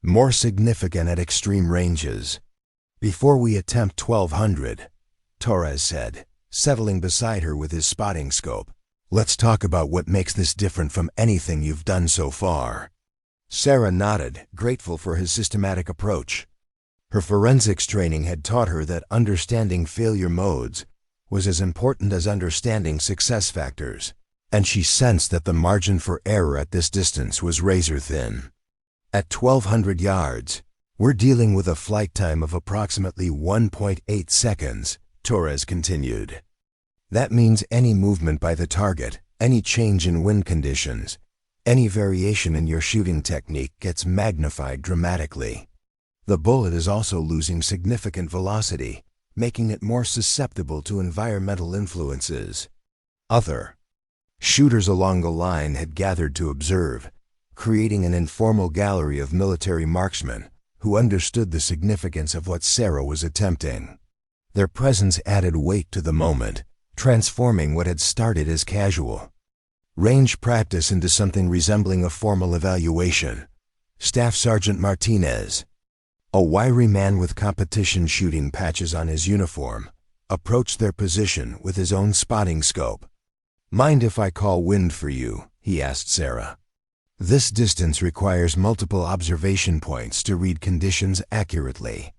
more significant at extreme ranges. "Before we attempt 1,200, Torres said, settling beside her with his spotting scope, "let's talk about what makes this different from anything you've done so far." Sarah nodded, grateful for his systematic approach. Her forensics training had taught her that understanding failure modes was as important as understanding success factors, and she sensed that the margin for error at this distance was razor thin. "At 1,200 yards, we're dealing with a flight time of approximately 1.8 seconds, Torres continued. "That means any movement by the target, any change in wind conditions, any variation in your shooting technique gets magnified dramatically. The bullet is also losing significant velocity, making it more susceptible to environmental influences." Other shooters along the line had gathered to observe, creating an informal gallery of military marksmen who understood the significance of what Sarah was attempting. Their presence added weight to the moment, transforming what had started as casual range practice into something resembling a formal evaluation. Staff Sergeant Martinez, a wiry man with competition shooting patches on his uniform, approached their position with his own spotting scope. "Mind if I call wind for you?" he asked Sarah. This distance requires multiple observation points to read conditions accurately.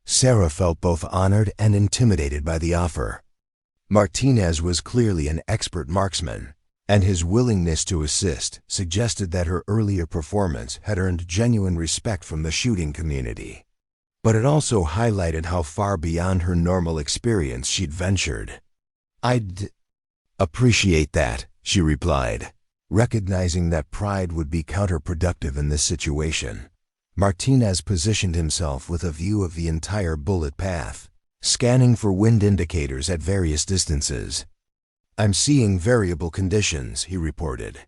Sarah felt both honored and intimidated by the offer. Martinez was clearly an expert marksman, and his willingness to assist suggested that her earlier performance had earned genuine respect from the shooting community. But it also highlighted how far beyond her normal experience she'd ventured. "I'd appreciate that," she replied, recognizing that pride would be counterproductive in this situation. Martinez positioned himself with a view of the entire bullet path, scanning for wind indicators at various distances. "I'm seeing variable conditions," he reported.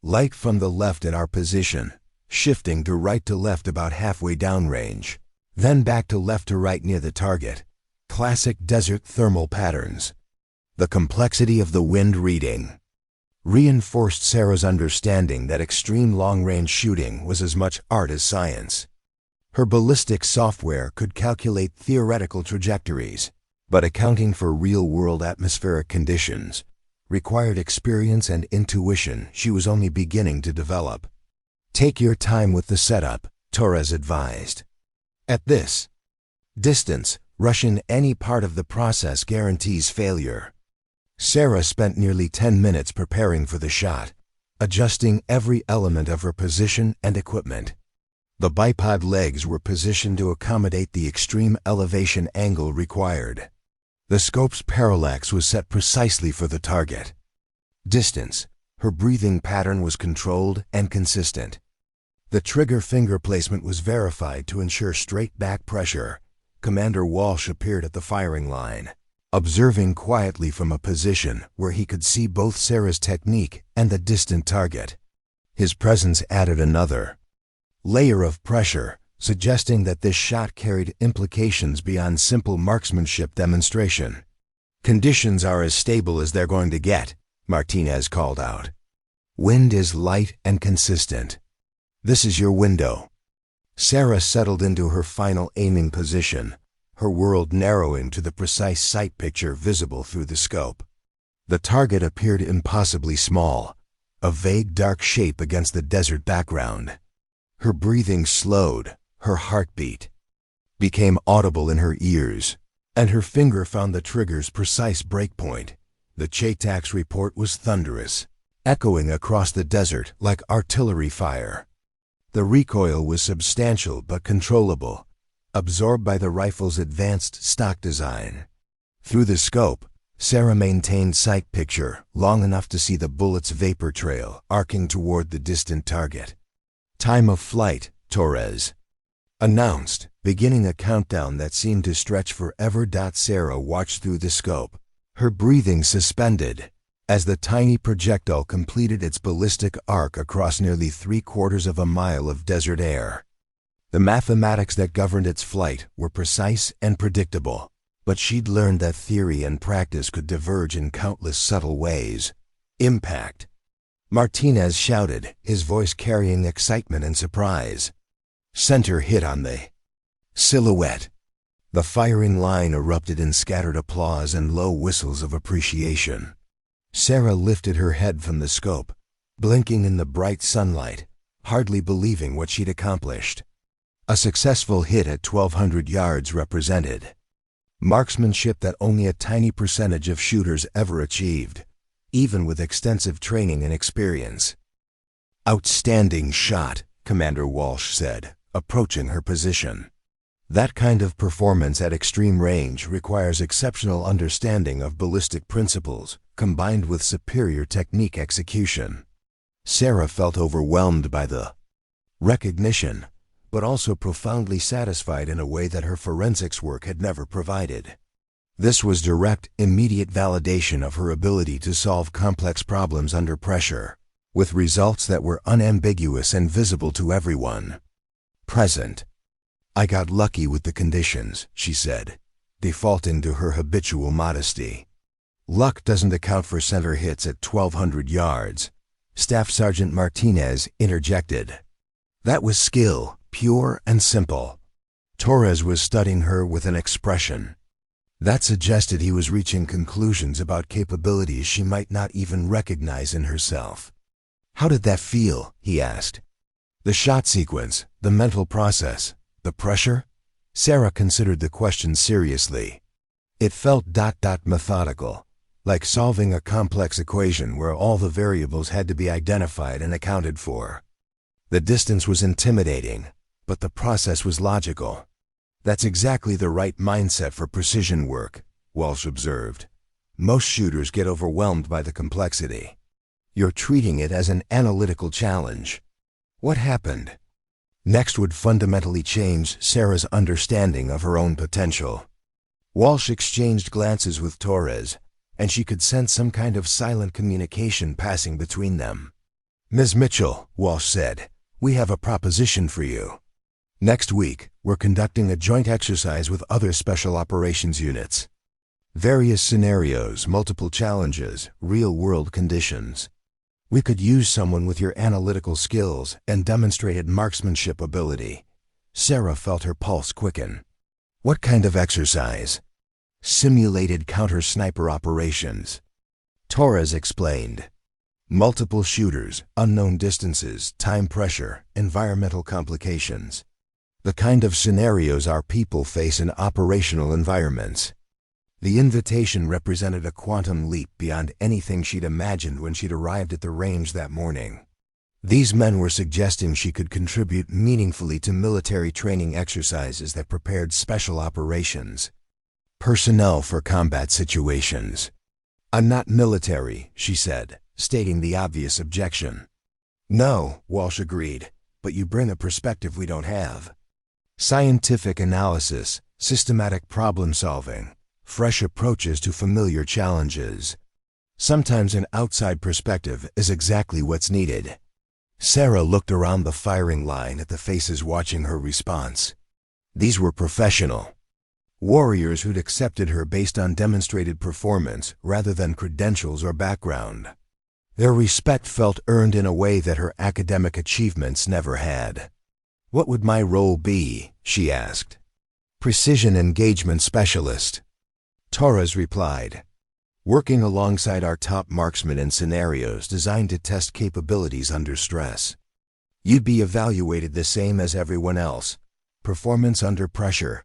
"Light from the left at our position, shifting to right to left about halfway downrange, then back to left to right near the target. Classic desert thermal patterns." The complexity of the wind reading reinforced Sarah's understanding that extreme long-range shooting was as much art as science. Her ballistic software could calculate theoretical trajectories, but accounting for real-world atmospheric conditions required experience and intuition she was only beginning to develop. "Take your time with the setup," Torres advised. "At this distance, rushing any part of the process guarantees failure." Sarah spent nearly 10 minutes preparing for the shot, adjusting every element of her position and equipment. The bipod legs were positioned to accommodate the extreme elevation angle required. The scope's parallax was set precisely for the target. Distance, her breathing pattern was controlled and consistent. The trigger finger placement was verified to ensure straight back pressure. Commander Walsh appeared at the firing line, observing quietly from a position where he could see both Sarah's technique and the distant target. His presence added another layer of pressure, suggesting that this shot carried implications beyond simple marksmanship demonstration. "Conditions are as stable as they're going to get," Martinez called out. "Wind is light and consistent. This is your window." Sarah settled into her final aiming position, her world narrowing to the precise sight picture visible through the scope. The target appeared impossibly small, a vague dark shape against the desert background. Her breathing slowed, her heartbeat became audible in her ears, and her finger found the trigger's precise breakpoint. The Chatax report was thunderous, echoing across the desert like artillery fire. The recoil was substantial but controllable, absorbed by the rifle's advanced stock design. Through the scope, Sarah maintained sight picture long enough to see the bullet's vapor trail arcing toward the distant target. "Time of flight," Torres announced, beginning a countdown that seemed to stretch forever. Sarah watched through the scope, her breathing suspended, as the tiny projectile completed its ballistic arc across nearly 3/4 of a mile of desert air. The mathematics that governed its flight were precise and predictable, but she'd learned that theory and practice could diverge in countless subtle ways. "Impact!" Martinez shouted, his voice carrying excitement and surprise. "Center hit on the silhouette." The firing line erupted in scattered applause and low whistles of appreciation. Sarah lifted her head from the scope, blinking in the bright sunlight, hardly believing what she'd accomplished. A successful hit at 1,200 yards represented marksmanship that only a tiny percentage of shooters ever achieved, even with extensive training and experience. "Outstanding shot," Commander Walsh said, approaching her position. "That kind of performance at extreme range requires exceptional understanding of ballistic principles, combined with superior technique execution." Sarah felt overwhelmed by the recognition, but also profoundly satisfied in a way that her forensics work had never provided. This was direct, immediate validation of her ability to solve complex problems under pressure, with results that were unambiguous and visible to everyone present. "I got lucky with the conditions," she said, defaulting to her habitual modesty. "Luck doesn't account for center hits at 1,200 yards, Staff Sergeant Martinez interjected. "That was skill, pure and simple." Torres was studying her with an expression that suggested he was reaching conclusions about capabilities she might not even recognize in herself. How did that feel? He asked. The shot sequence, the mental process, the pressure? Sarah considered the question seriously. It felt methodical, like solving a complex equation where all the variables had to be identified and accounted for. The distance was intimidating, but the process was logical. That's exactly the right mindset for precision work, Walsh observed. Most shooters get overwhelmed by the complexity. You're treating it as an analytical challenge. What happened? Next would fundamentally change Sarah's understanding of her own potential. Walsh exchanged glances with Torres, and she could sense some kind of silent communication passing between them. Ms. Mitchell, Walsh said, we have a proposition for you. Next week, we're conducting a joint exercise with other special operations units. Various scenarios, multiple challenges, real-world conditions. We could use someone with your analytical skills and demonstrated marksmanship ability. Sarah felt her pulse quicken. What kind of exercise? Simulated counter-sniper operations. Torres explained. Multiple shooters, unknown distances, time pressure, environmental complications. The kind of scenarios our people face in operational environments. The invitation represented a quantum leap beyond anything she'd imagined when she'd arrived at the range that morning. These men were suggesting she could contribute meaningfully to military training exercises that prepared special operations. Personnel for combat situations. I'm not military, she said, stating the obvious objection. No, Walsh agreed, but you bring a perspective we don't have. Scientific analysis, systematic problem solving. Fresh approaches to familiar challenges. Sometimes an outside perspective is exactly what's needed. Sarah looked around the firing line at the faces watching her response. These were professional. Warriors who'd accepted her based on demonstrated performance rather than credentials or background. Their respect felt earned in a way that her academic achievements never had. What would my role be? She asked. Precision engagement specialist. Torres replied, working alongside our top marksmen in scenarios designed to test capabilities under stress. You'd be evaluated the same as everyone else. Performance under pressure,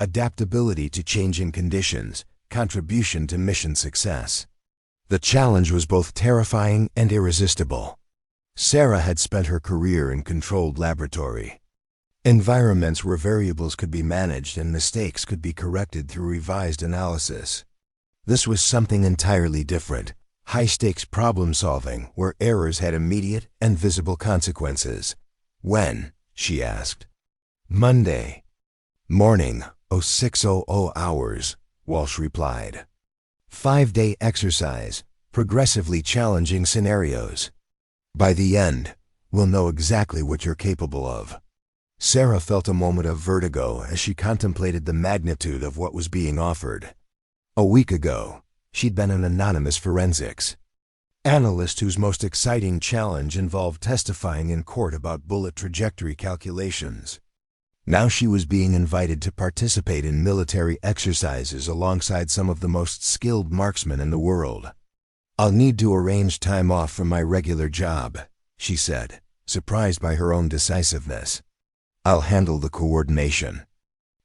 adaptability to changing conditions, contribution to mission success. The challenge was both terrifying and irresistible. Sarah had spent her career in controlled laboratory. Environments where variables could be managed and mistakes could be corrected through revised analysis. This was something entirely different, high-stakes problem-solving where errors had immediate and visible consequences. When? She asked. Monday. Morning, 0600 hours, Walsh replied. 5-day exercise, progressively challenging scenarios. By the end, we'll know exactly what you're capable of. Sarah felt a moment of vertigo as she contemplated the magnitude of what was being offered. A week ago, she'd been an anonymous forensics analyst whose most exciting challenge involved testifying in court about bullet trajectory calculations. Now she was being invited to participate in military exercises alongside some of the most skilled marksmen in the world. I'll need to arrange time off from my regular job, she said, surprised by her own decisiveness. I'll handle the coordination.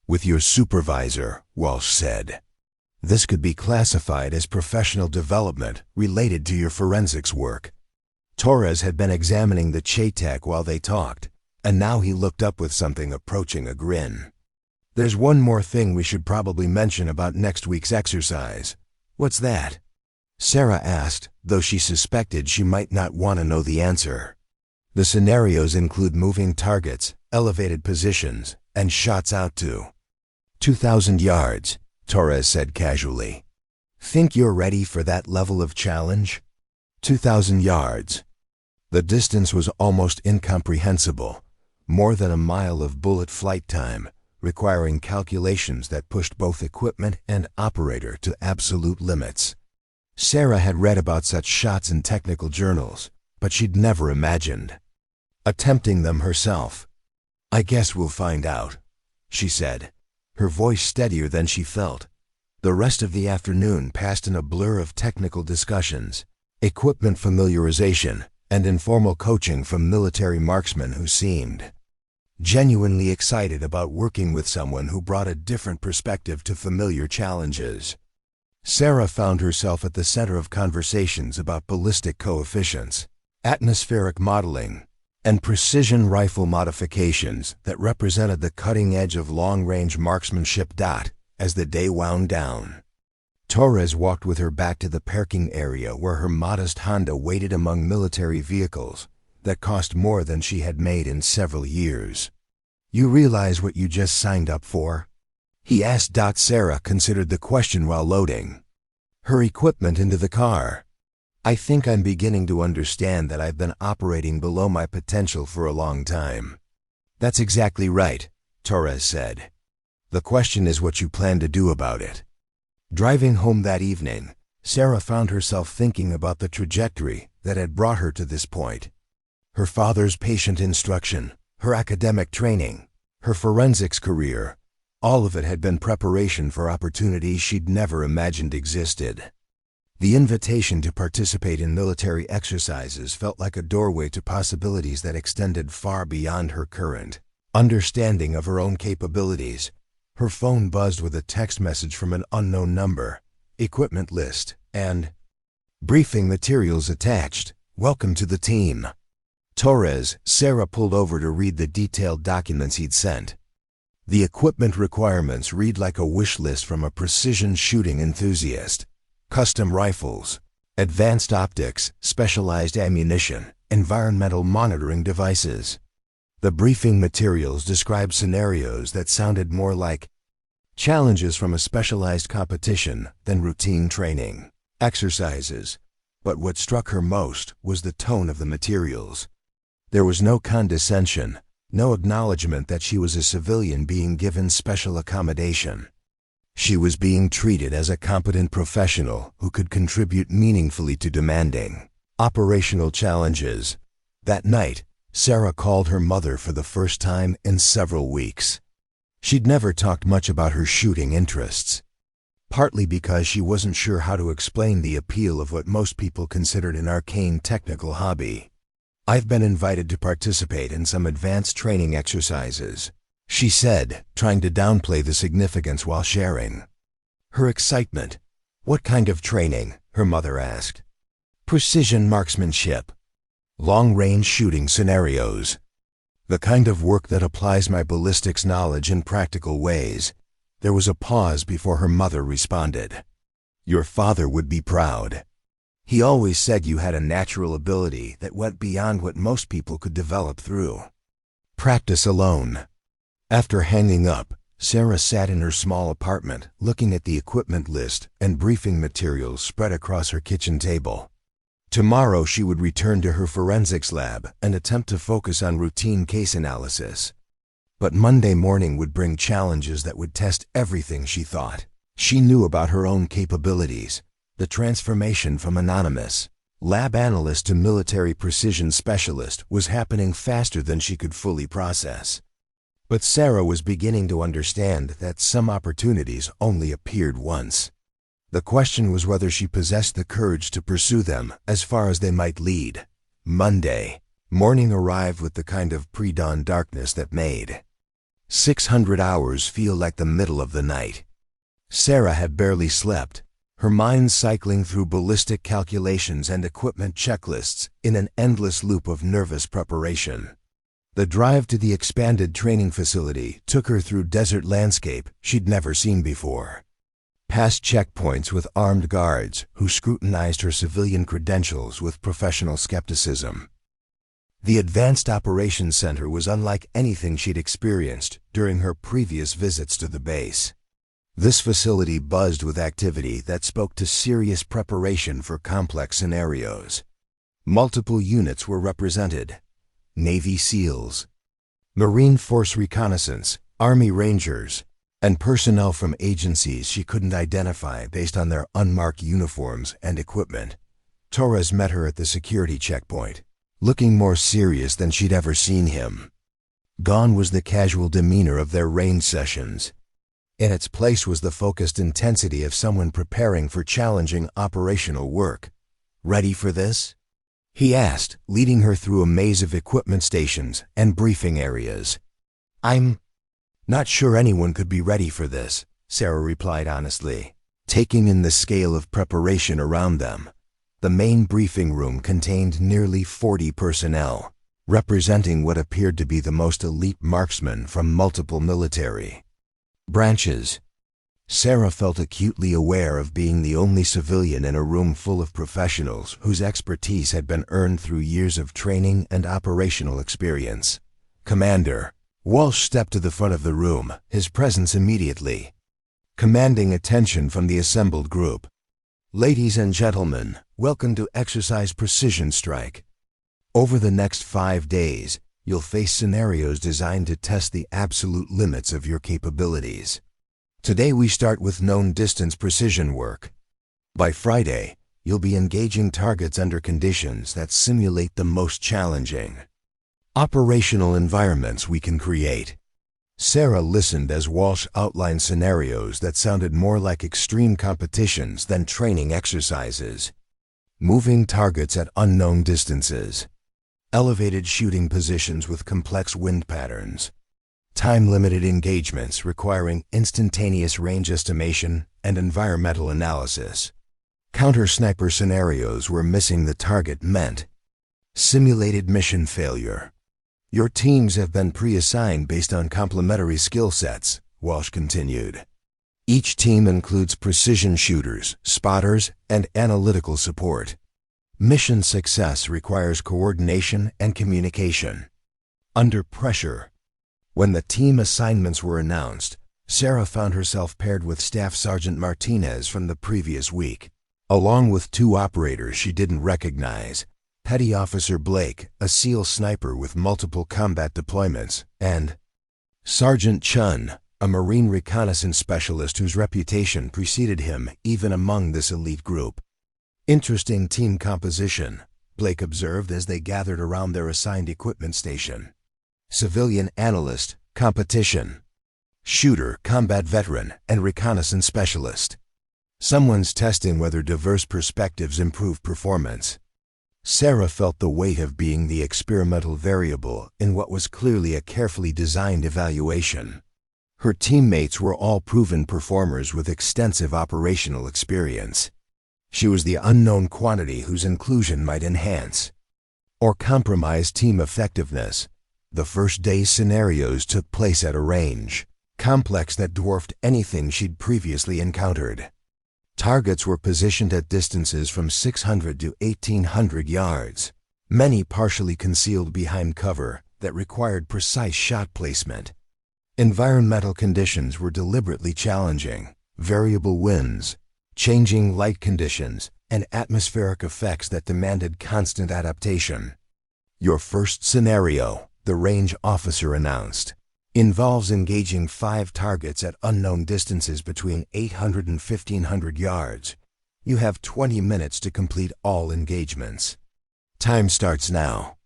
With your supervisor, Walsh said. This could be classified as professional development related to your forensics work. Torres had been examining the CHATEC while they talked, and now he looked up with something approaching a grin. There's one more thing we should probably mention about next week's exercise. What's that? Sarah asked, though she suspected she might not want to know the answer. The scenarios include moving targets, elevated positions, and shots out to 2,000 yards, Torres said casually. Think you're ready for that level of challenge? 2,000 yards. The distance was almost incomprehensible, more than a mile of bullet flight time, requiring calculations that pushed both equipment and operator to absolute limits. Sarah had read about such shots in technical journals, but she'd never imagined attempting them herself. I guess we'll find out, she said, her voice steadier than she felt. The rest of the afternoon passed in a blur of technical discussions, equipment familiarization, and informal coaching from military marksmen who seemed genuinely excited about working with someone who brought a different perspective to familiar challenges. Sarah found herself at the center of conversations about ballistic coefficients, atmospheric modeling, and precision rifle modifications that represented the cutting edge of long-range marksmanship. As the day wound down, Torres walked with her back to the parking area where her modest Honda waited among military vehicles that cost more than she had made in several years. "You realize what you just signed up for?" he asked. Sarah considered the question while loading her equipment into the car. "I think I'm beginning to understand that I've been operating below my potential for a long time." "That's exactly right," Torres said. "The question is what you plan to do about it." Driving home that evening, Sarah found herself thinking about the trajectory that had brought her to this point. Her father's patient instruction, her academic training, her forensics career, all of it had been preparation for opportunities she'd never imagined existed. The invitation to participate in military exercises felt like a doorway to possibilities that extended far beyond her current understanding of her own capabilities. Her phone buzzed with a text message from an unknown number, equipment list, and briefing materials attached. "Welcome to the team." Torres. Sarah pulled over to read the detailed documents he'd sent. The equipment requirements read like a wish list from a precision shooting enthusiast. Custom rifles, advanced optics, specialized ammunition, environmental monitoring devices. The briefing materials described scenarios that sounded more like challenges from a specialized competition than routine training exercises. But what struck her most was the tone of the materials. There was no condescension, no acknowledgement that she was a civilian being given special accommodation. She was being treated as a competent professional who could contribute meaningfully to demanding operational challenges. That night, Sarah called her mother for the first time in several weeks. She'd never talked much about her shooting interests, partly because she wasn't sure how to explain the appeal of what most people considered an arcane technical hobby. "I've been invited to participate in some advanced training exercises," she said, trying to downplay the significance while sharing her excitement. "What kind of training?" her mother asked. "Precision marksmanship. Long-range shooting scenarios. The kind of work that applies my ballistics knowledge in practical ways." There was a pause before her mother responded. "Your father would be proud. He always said you had a natural ability that went beyond what most people could develop through practice alone." After hanging up, Sarah sat in her small apartment, looking at the equipment list and briefing materials spread across her kitchen table. Tomorrow she would return to her forensics lab and attempt to focus on routine case analysis. But Monday morning would bring challenges that would test everything she thought she knew about her own capabilities. The transformation from anonymous lab analyst to military precision specialist was happening faster than she could fully process. But Sarah was beginning to understand that some opportunities only appeared once. The question was whether she possessed the courage to pursue them as far as they might lead. Monday morning arrived with the kind of pre-dawn darkness that made 600 hours feel like the middle of the night. Sarah had barely slept, her mind cycling through ballistic calculations and equipment checklists in an endless loop of nervous preparation. The drive to the expanded training facility took her through desert landscape she'd never seen before, past checkpoints with armed guards who scrutinized her civilian credentials with professional skepticism. The Advanced Operations Center was unlike anything she'd experienced during her previous visits to the base. This facility buzzed with activity that spoke to serious preparation for complex scenarios. Multiple units were represented: Navy SEALs, Marine Force Reconnaissance, Army Rangers, and personnel from agencies she couldn't identify based on their unmarked uniforms and equipment. Torres met her at the security checkpoint, looking more serious than she'd ever seen him. Gone was the casual demeanor of their range sessions. In its place was the focused intensity of someone preparing for challenging operational work. "Ready for this?" he asked, leading her through a maze of equipment stations and briefing areas. "I'm not sure anyone could be ready for this," Sarah replied honestly, taking in the scale of preparation around them. The main briefing room contained nearly 40 personnel, representing what appeared to be the most elite marksmen from multiple military branches. Sarah felt acutely aware of being the only civilian in a room full of professionals whose expertise had been earned through years of training and operational experience. "Commander." Walsh stepped to the front of the room, his presence immediately commanding attention from the assembled group. "Ladies and gentlemen, welcome to Exercise Precision Strike. Over the next 5 days, you'll face scenarios designed to test the absolute limits of your capabilities. Today we start with known distance precision work. By Friday, you'll be engaging targets under conditions that simulate the most challenging operational environments we can create." Sarah listened as Walsh outlined scenarios that sounded more like extreme competitions than training exercises. Moving targets at unknown distances, elevated shooting positions with complex wind patterns, time-limited engagements requiring instantaneous range estimation and environmental analysis. Counter-sniper scenarios where missing the target meant simulated mission failure. "Your teams have been pre-assigned based on complementary skill sets," Walsh continued. "Each team includes precision shooters, spotters, and analytical support. Mission success requires coordination and communication under pressure." When the team assignments were announced, Sarah found herself paired with Staff Sergeant Martinez from the previous week, along with 2 operators she didn't recognize: Petty Officer Blake, a SEAL sniper with multiple combat deployments, and Sergeant Chun, a Marine reconnaissance specialist whose reputation preceded him even among this elite group. "Interesting team composition," Blake observed as they gathered around their assigned equipment station. Civilian analyst, competition. Shooter, combat veteran, and reconnaissance specialist. Someone's testing whether diverse perspectives improve performance. Sarah felt the weight of being the experimental variable in what was clearly a carefully designed evaluation. Her teammates were all proven performers with extensive operational experience. She was the unknown quantity whose inclusion might enhance or compromise team effectiveness. The first day's scenarios took place at a range complex that dwarfed anything she'd previously encountered. Targets were positioned at distances from 600 to 1,800 yards, many partially concealed behind cover that required precise shot placement. Environmental conditions were deliberately challenging: variable winds, changing light conditions, and atmospheric effects that demanded constant adaptation. "Your first scenario," the range officer announced, "involves engaging 5 targets at unknown distances between 800 and 1,500 yards. You have 20 minutes to complete all engagements. Time starts now."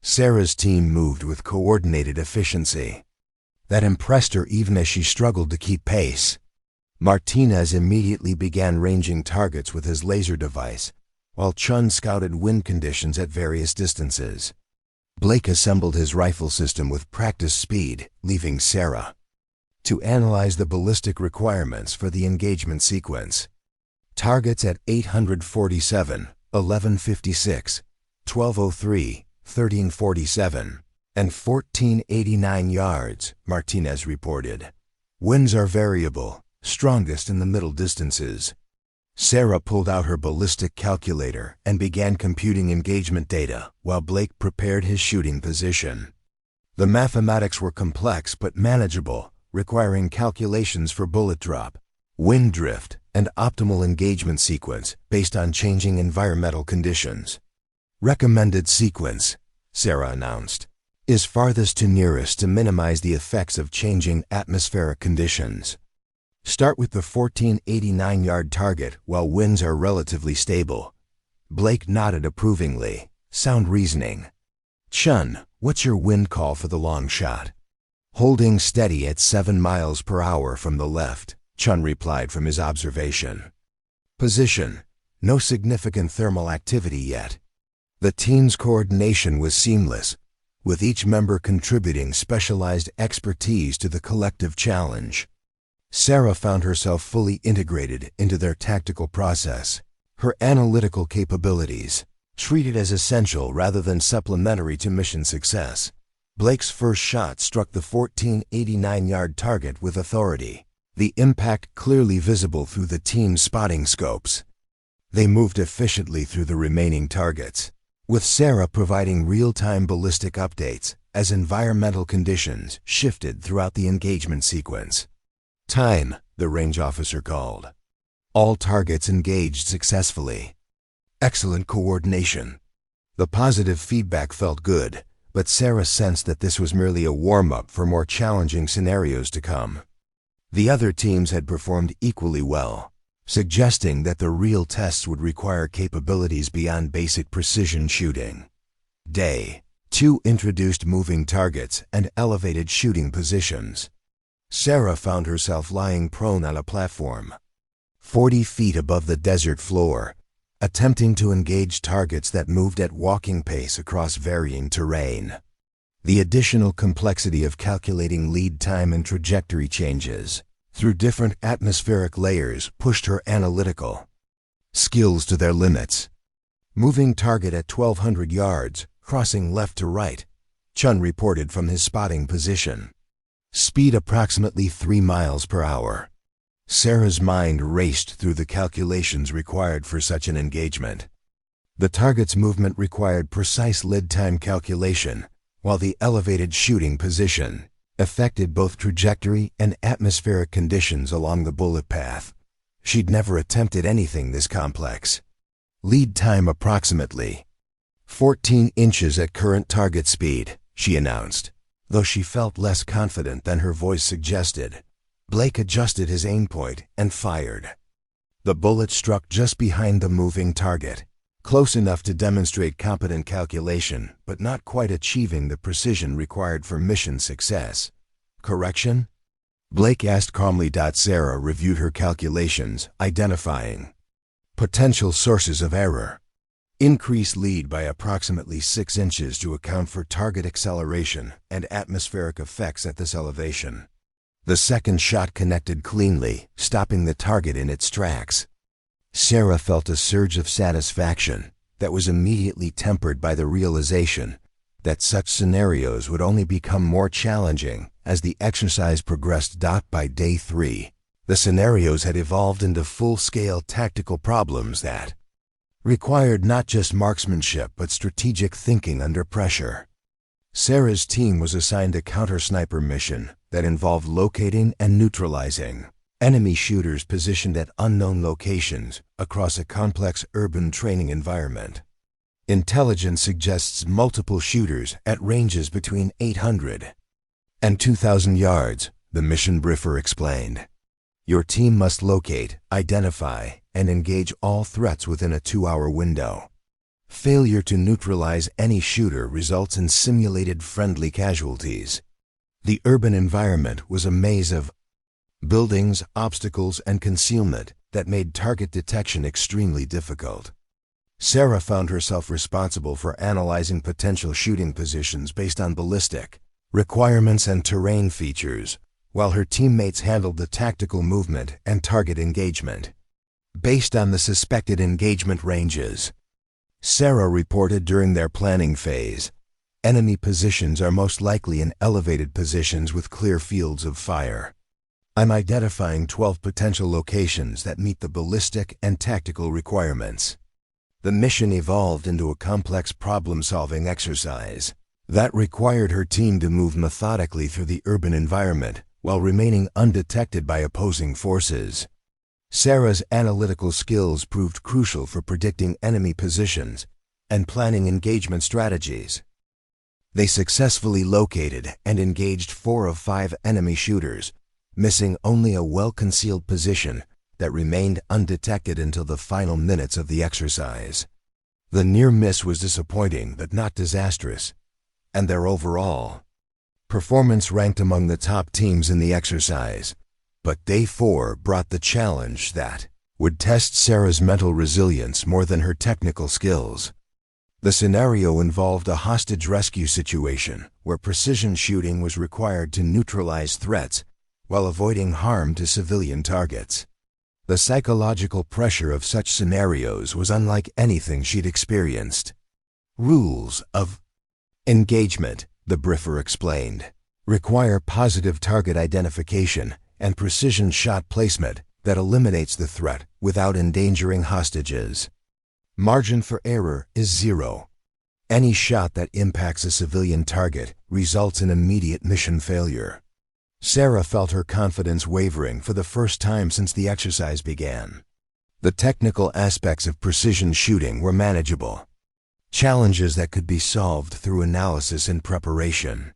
Sarah's team moved with coordinated efficiency that impressed her even as she struggled to keep pace. Martinez immediately began ranging targets with his laser device, while Chun scouted wind conditions at various distances. Blake assembled his rifle system with practice speed, leaving Sarah to analyze the ballistic requirements for the engagement sequence. Targets at 847, 1156, 1203, 1347, and 1489 yards, Martinez reported. Winds are variable, strongest in the middle distances. Sarah pulled out her ballistic calculator and began computing engagement data while Blake prepared his shooting position. The mathematics were complex but manageable, requiring calculations for bullet drop, wind drift, and optimal engagement sequence based on changing environmental conditions. "Recommended sequence," Sarah announced, "is farthest to nearest to minimize the effects of changing atmospheric conditions. Start with the 1489-yard target while winds are relatively stable." Blake nodded approvingly. Sound reasoning. "Chun, what's your wind call for the long shot?" "Holding steady at 7 miles per hour from the left," Chun replied from his observation. "Position: no significant thermal activity yet. The team's coordination was seamless, with each member contributing specialized expertise to the collective challenge. Sarah found herself fully integrated into their tactical process. Her analytical capabilities, treated as essential rather than supplementary to mission success. Blake's first shot struck the 1489-yard target with authority, the impact clearly visible through the team's spotting scopes. They moved efficiently through the remaining targets, with Sarah providing real-time ballistic updates as environmental conditions shifted throughout the engagement sequence. Time, the range officer called. All targets engaged successfully. Excellent coordination. The positive feedback felt good, but Sarah sensed that this was merely a warm-up for more challenging scenarios to come. The other teams had performed equally well, suggesting that the real tests would require capabilities beyond basic precision shooting. Day 2 introduced moving targets and elevated shooting positions. Sarah found herself lying prone on a platform, 40 feet above the desert floor, attempting to engage targets that moved at walking pace across varying terrain. The additional complexity of calculating lead time and trajectory changes through different atmospheric layers pushed her analytical skills to their limits. Moving target at 1,200 yards, crossing left to right, Chun reported from his spotting position. Speed approximately 3 miles per hour. Sarah's mind raced through the calculations required for such an engagement. The target's movement required precise lead time calculation, while the elevated shooting position affected both trajectory and atmospheric conditions along the bullet path. She'd never attempted anything this complex. Lead time approximately 14 inches at current target speed, she announced, though she felt less confident than her voice suggested. Blake adjusted his aim point and fired. The bullet struck just behind the moving target, close enough to demonstrate competent calculation, but not quite achieving the precision required for mission success. Correction? Blake asked calmly. Sarah reviewed her calculations, identifying potential sources of error. Increase lead by approximately 6 inches to account for target acceleration and atmospheric effects at this elevation. The second shot connected cleanly, stopping the target in its tracks. Sarah felt a surge of satisfaction that was immediately tempered by the realization that such scenarios would only become more challenging as the exercise progressed. By day 3, the scenarios had evolved into full-scale tactical problems that required not just marksmanship but strategic thinking under pressure. Sarah's team was assigned a counter-sniper mission that involved locating and neutralizing enemy shooters positioned at unknown locations across a complex urban training environment. Intelligence suggests multiple shooters at ranges between 800 and 2,000 yards, the mission briefer explained. Your team must locate, identify, and engage all threats within a 2-hour window. Failure to neutralize any shooter results in simulated friendly casualties. The urban environment was a maze of buildings, obstacles, and concealment that made target detection extremely difficult. Sarah found herself responsible for analyzing potential shooting positions based on ballistic requirements and terrain features, while her teammates handled the tactical movement and target engagement. Based on the suspected engagement ranges, Sarah reported during their planning phase, enemy positions are most likely in elevated positions with clear fields of fire. I'm identifying 12 potential locations that meet the ballistic and tactical requirements. The mission evolved into a complex problem-solving exercise that required her team to move methodically through the urban environment while remaining undetected by opposing forces. Sarah's analytical skills proved crucial for predicting enemy positions and planning engagement strategies. They successfully located and engaged 4 of 5 enemy shooters, missing only a well-concealed position that remained undetected until the final minutes of the exercise. The near miss was disappointing but not disastrous, and their overall performance ranked among the top teams in the exercise. But day 4 brought the challenge that would test Sarah's mental resilience more than her technical skills. The scenario involved a hostage rescue situation where precision shooting was required to neutralize threats while avoiding harm to civilian targets. The psychological pressure of such scenarios was unlike anything she'd experienced. Rules of engagement, the briefer explained, require positive target identification and precision shot placement that eliminates the threat without endangering hostages. Margin for error is 0. Any shot that impacts a civilian target results in immediate mission failure. Sarah felt her confidence wavering for the first time since the exercise began. The technical aspects of precision shooting were manageable, challenges that could be solved through analysis and preparation.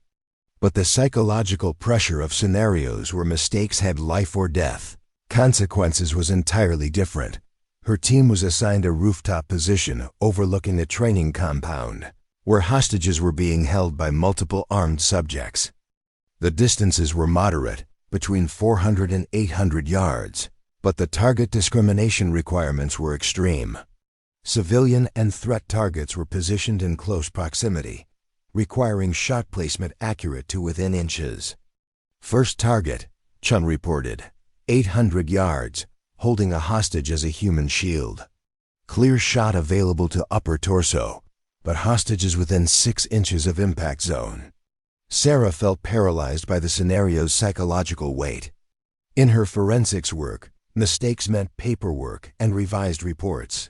But the psychological pressure of scenarios where mistakes had life or death consequences was entirely different. Her team was assigned a rooftop position overlooking a training compound, where hostages were being held by multiple armed subjects. The distances were moderate, between 400 and 800 yards, but the target discrimination requirements were extreme. Civilian and threat targets were positioned in close proximity, requiring shot placement accurate to within inches. First target, Chun reported, 800 yards, holding a hostage as a human shield. Clear shot available to upper torso, but hostages within 6 inches of impact zone. Sarah felt paralyzed by the scenario's psychological weight. In her forensics work, mistakes meant paperwork and revised reports.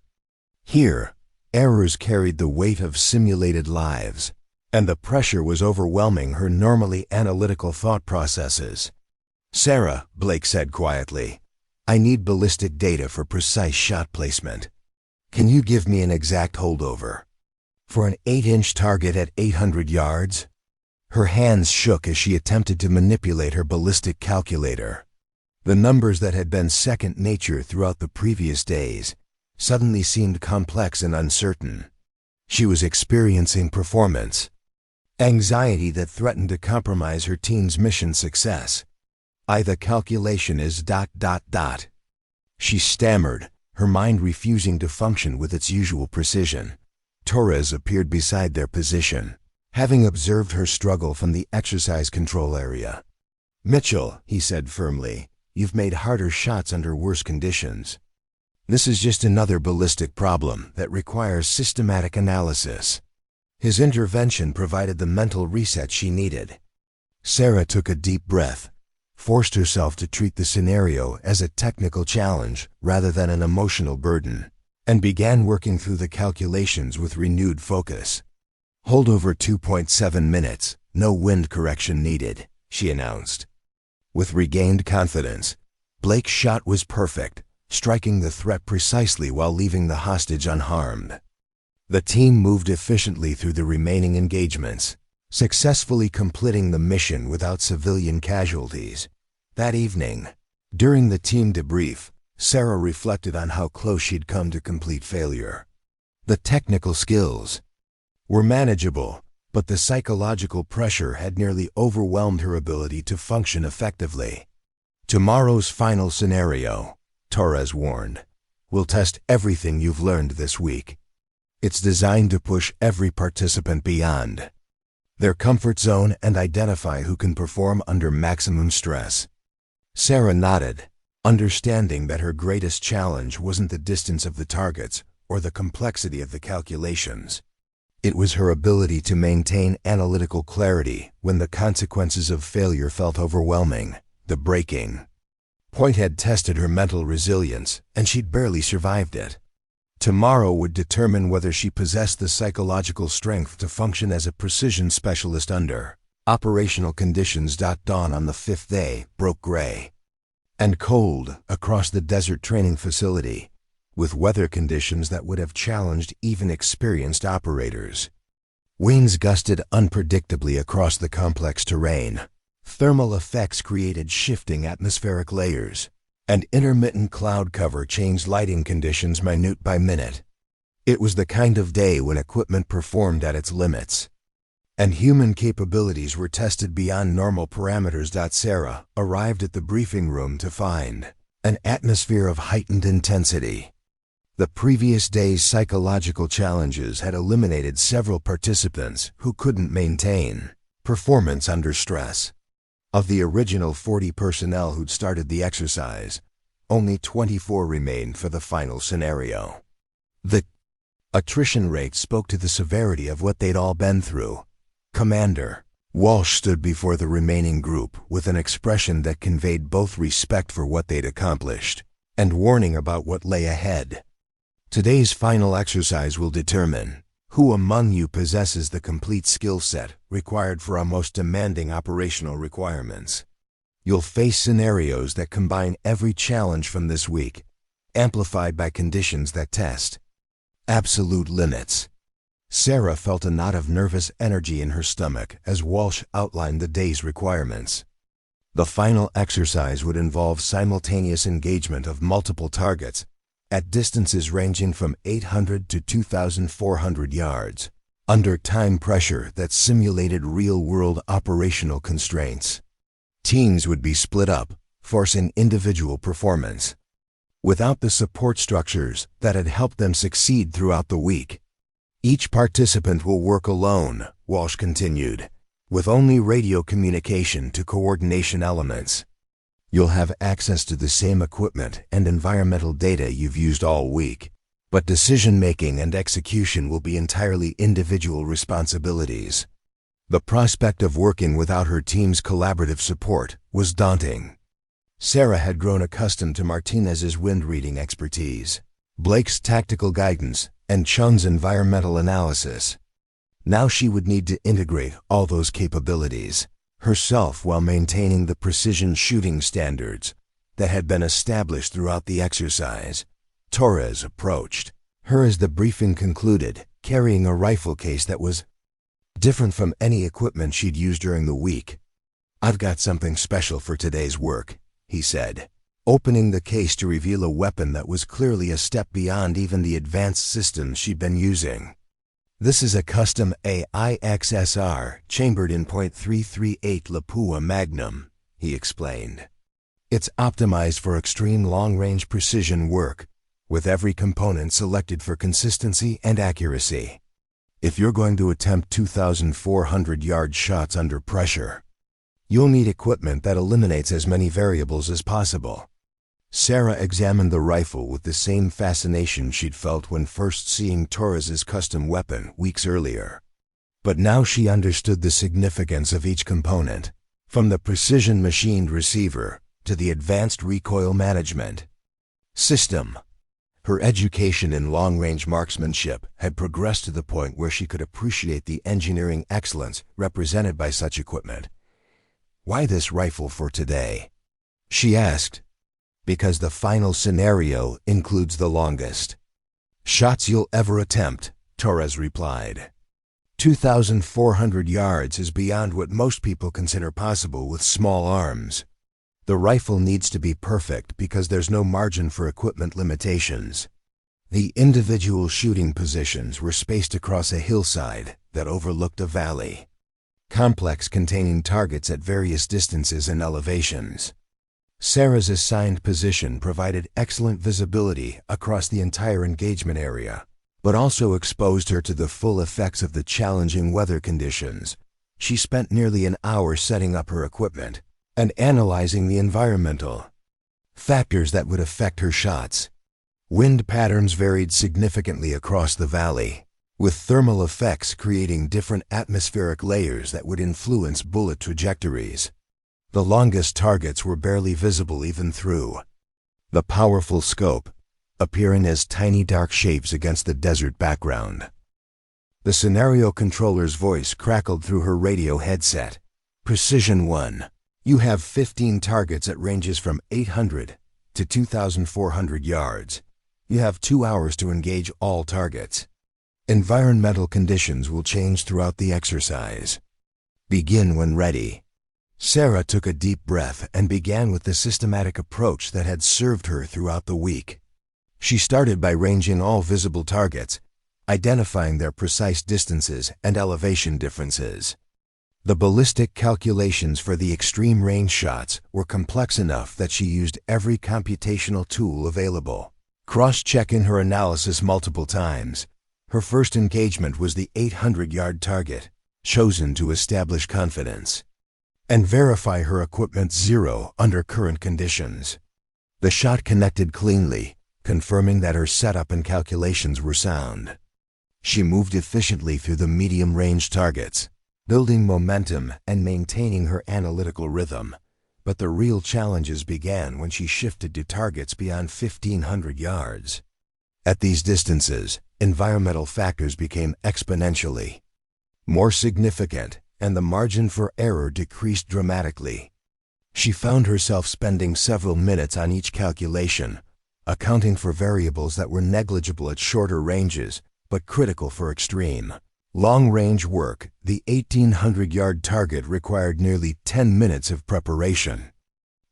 Here, errors carried the weight of simulated lives, and the pressure was overwhelming her normally analytical thought processes. "Sarah," Blake said quietly, "I need ballistic data for precise shot placement. Can you give me an exact holdover for an 8-inch target at 800 yards? Her hands shook as she attempted to manipulate her ballistic calculator. The numbers that had been second nature throughout the previous days suddenly seemed complex and uncertain. She was experiencing performance anxiety that threatened to compromise her team's mission success. The calculation is ... She stammered, her mind refusing to function with its usual precision. Torres appeared beside their position, having observed her struggle from the exercise control area. "Mitchell," he said firmly, "you've made harder shots under worse conditions. This is just another ballistic problem that requires systematic analysis." His intervention provided the mental reset she needed. Sarah took a deep breath, forced herself to treat the scenario as a technical challenge rather than an emotional burden, and began working through the calculations with renewed focus. "Holdover 2.7 minutes, no wind correction needed," she announced. With regained confidence, Blake's shot was perfect, striking the threat precisely while leaving the hostage unharmed. The team moved efficiently through the remaining engagements, successfully completing the mission without civilian casualties. That evening, during the team debrief, Sarah reflected on how close she'd come to complete failure. The technical skills were manageable, but the psychological pressure had nearly overwhelmed her ability to function effectively. "Tomorrow's final scenario," Torres warned, "will test everything you've learned this week. It's designed to push every participant beyond their comfort zone and identify who can perform under maximum stress." Sarah nodded, understanding that her greatest challenge wasn't the distance of the targets or the complexity of the calculations. It was her ability to maintain analytical clarity when the consequences of failure felt overwhelming. The breaking point had tested her mental resilience, and she'd barely survived it. Tomorrow would determine whether she possessed the psychological strength to function as a precision specialist under operational conditions. Dawn on the 5th day broke gray and cold across the desert training facility, with weather conditions that would have challenged even experienced operators. Winds gusted unpredictably across the complex terrain. Thermal effects created shifting atmospheric layers, and intermittent cloud cover changed lighting conditions minute by minute. It was the kind of day when equipment performed at its limits, and human capabilities were tested beyond normal parameters. Sarah arrived at the briefing room to find an atmosphere of heightened intensity. The previous day's psychological challenges had eliminated several participants who couldn't maintain performance under stress. Of the original 40 personnel who'd started the exercise, only 24 remained for the final scenario. The attrition rate spoke to the severity of what they'd all been through. Commander Walsh stood before the remaining group with an expression that conveyed both respect for what they'd accomplished and warning about what lay ahead. Today's final exercise will determine who among you possesses the complete skill set required for our most demanding operational requirements. You'll face scenarios that combine every challenge from this week, amplified by conditions that test absolute limits. Sarah felt a knot of nervous energy in her stomach as Walsh outlined the day's requirements. The final exercise would involve simultaneous engagement of multiple targets at distances ranging from 800 to 2,400 yards, under time pressure that simulated real-world operational constraints. Teams would be split up, forcing individual performance. Without the support structures that had helped them succeed throughout the week, each participant will work alone, Walsh continued, with only radio communication to coordination elements. You'll have access to the same equipment and environmental data you've used all week, but decision-making and execution will be entirely individual responsibilities. The prospect of working without her team's collaborative support was daunting. Sarah had grown accustomed to Martinez's wind-reading expertise, Blake's tactical guidance, and Chung's environmental analysis. Now she would need to integrate all those capabilities herself while maintaining the precision shooting standards that had been established throughout the exercise. Torres approached her as the briefing concluded, carrying a rifle case that was different from any equipment she'd used during the week. "I've got something special for today's work," he said, opening the case to reveal a weapon that was clearly a step beyond even the advanced systems she'd been using. "This is a custom AIXSR chambered in .338 Lapua Magnum," he explained. "It's optimized for extreme long-range precision work, with every component selected for consistency and accuracy. If you're going to attempt 2,400-yard shots under pressure, you'll need equipment that eliminates as many variables as possible." Sarah examined the rifle with the same fascination she'd felt when first seeing Torres's custom weapon weeks earlier. But now she understood the significance of each component, from the precision machined receiver to the advanced recoil management system. Her education in long-range marksmanship had progressed to the point where she could appreciate the engineering excellence represented by such equipment. "Why this rifle for today?" she asked. "Because the final scenario includes the longest shots you'll ever attempt," Torres replied. 2,400 yards is beyond what most people consider possible with small arms. The rifle needs to be perfect because there's no margin for equipment limitations. The individual shooting positions were spaced across a hillside that overlooked a valley complex containing targets at various distances and elevations. Sarah's assigned position provided excellent visibility across the entire engagement area, but also exposed her to the full effects of the challenging weather conditions. She spent nearly an hour setting up her equipment and analyzing the environmental factors that would affect her shots. Wind patterns varied significantly across the valley, with thermal effects creating different atmospheric layers that would influence bullet trajectories. The longest targets were barely visible even through the powerful scope, appearing as tiny dark shapes against the desert background. The scenario controller's voice crackled through her radio headset. "Precision 1. You have 15 targets at ranges from 800 to 2,400 yards. You have 2 hours to engage all targets. Environmental conditions will change throughout the exercise. Begin when ready." Sarah took a deep breath and began with the systematic approach that had served her throughout the week. She started by ranging all visible targets, identifying their precise distances and elevation differences. The ballistic calculations for the extreme range shots were complex enough that she used every computational tool available. Cross-checking her analysis multiple times, her first engagement was the 800-yard target, chosen to establish confidence and verify her equipment's zero under current conditions. The shot connected cleanly, confirming that her setup and calculations were sound. She moved efficiently through the medium-range targets, building momentum and maintaining her analytical rhythm. But the real challenges began when she shifted to targets beyond 1,500 yards. At these distances, environmental factors became exponentially more significant, and the margin for error decreased dramatically. She found herself spending several minutes on each calculation, accounting for variables that were negligible at shorter ranges, but critical for extreme long-range work. The 1,800-yard target required nearly 10 minutes of preparation,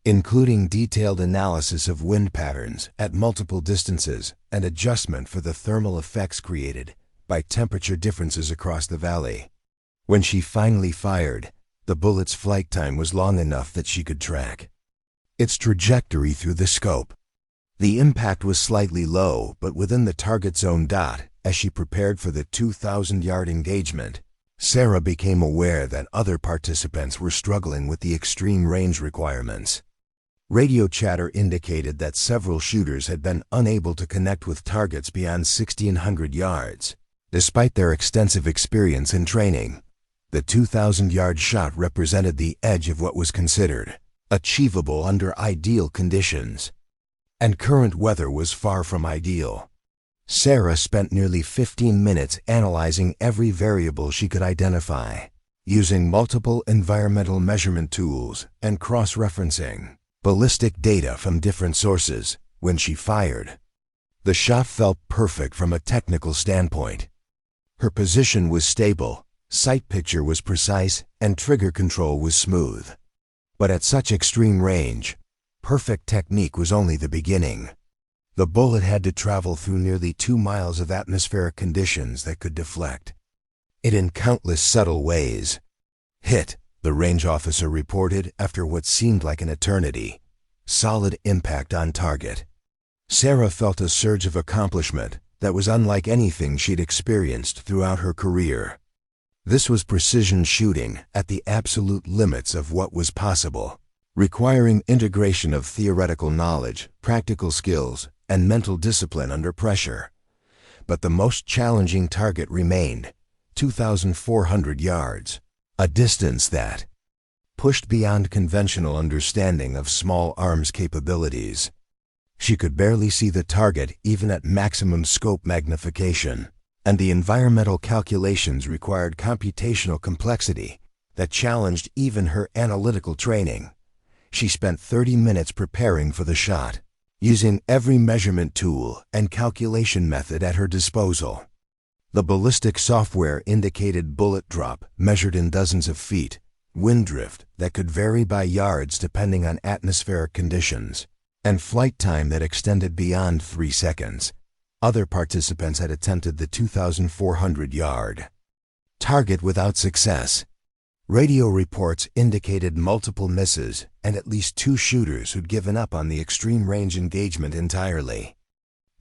including detailed analysis of wind patterns at multiple distances and adjustment for the thermal effects created by temperature differences across the valley. When she finally fired, the bullet's flight time was long enough that she could track its trajectory through the scope. The impact was slightly low, but within the target zone. As she prepared for the 2,000-yard engagement, Sarah became aware that other participants were struggling with the extreme range requirements. Radio chatter indicated that several shooters had been unable to connect with targets beyond 1,600 yards. Despite their extensive experience and training, the 2,000-yard shot represented the edge of what was considered achievable under ideal conditions. And current weather was far from ideal. Sarah spent nearly 15 minutes analyzing every variable she could identify, using multiple environmental measurement tools and cross-referencing ballistic data from different sources. When she fired, the shot felt perfect from a technical standpoint. Her position was stable, sight picture was precise, and trigger control was smooth. But at such extreme range, perfect technique was only the beginning. The bullet had to travel through nearly 2 miles of atmospheric conditions that could deflect it in countless subtle ways. Hit, the range officer reported after what seemed like an eternity. Solid impact on target. Sarah felt a surge of accomplishment that was unlike anything she'd experienced throughout her career. This was precision shooting at the absolute limits of what was possible, requiring integration of theoretical knowledge, practical skills, and mental discipline under pressure. But the most challenging target remained 2,400 yards, a distance that pushed beyond conventional understanding of small arms capabilities. She could barely see the target even at maximum scope magnification, and the environmental calculations required computational complexity that challenged even her analytical training. She spent 30 minutes preparing for the shot, using every measurement tool and calculation method at her disposal. The ballistic software indicated bullet drop measured in dozens of feet, wind drift that could vary by yards depending on atmospheric conditions, and flight time that extended beyond 3 seconds. Other participants had attempted the 2,400-yard target without success. Radio reports indicated multiple misses and at least 2 shooters who'd given up on the extreme range engagement entirely.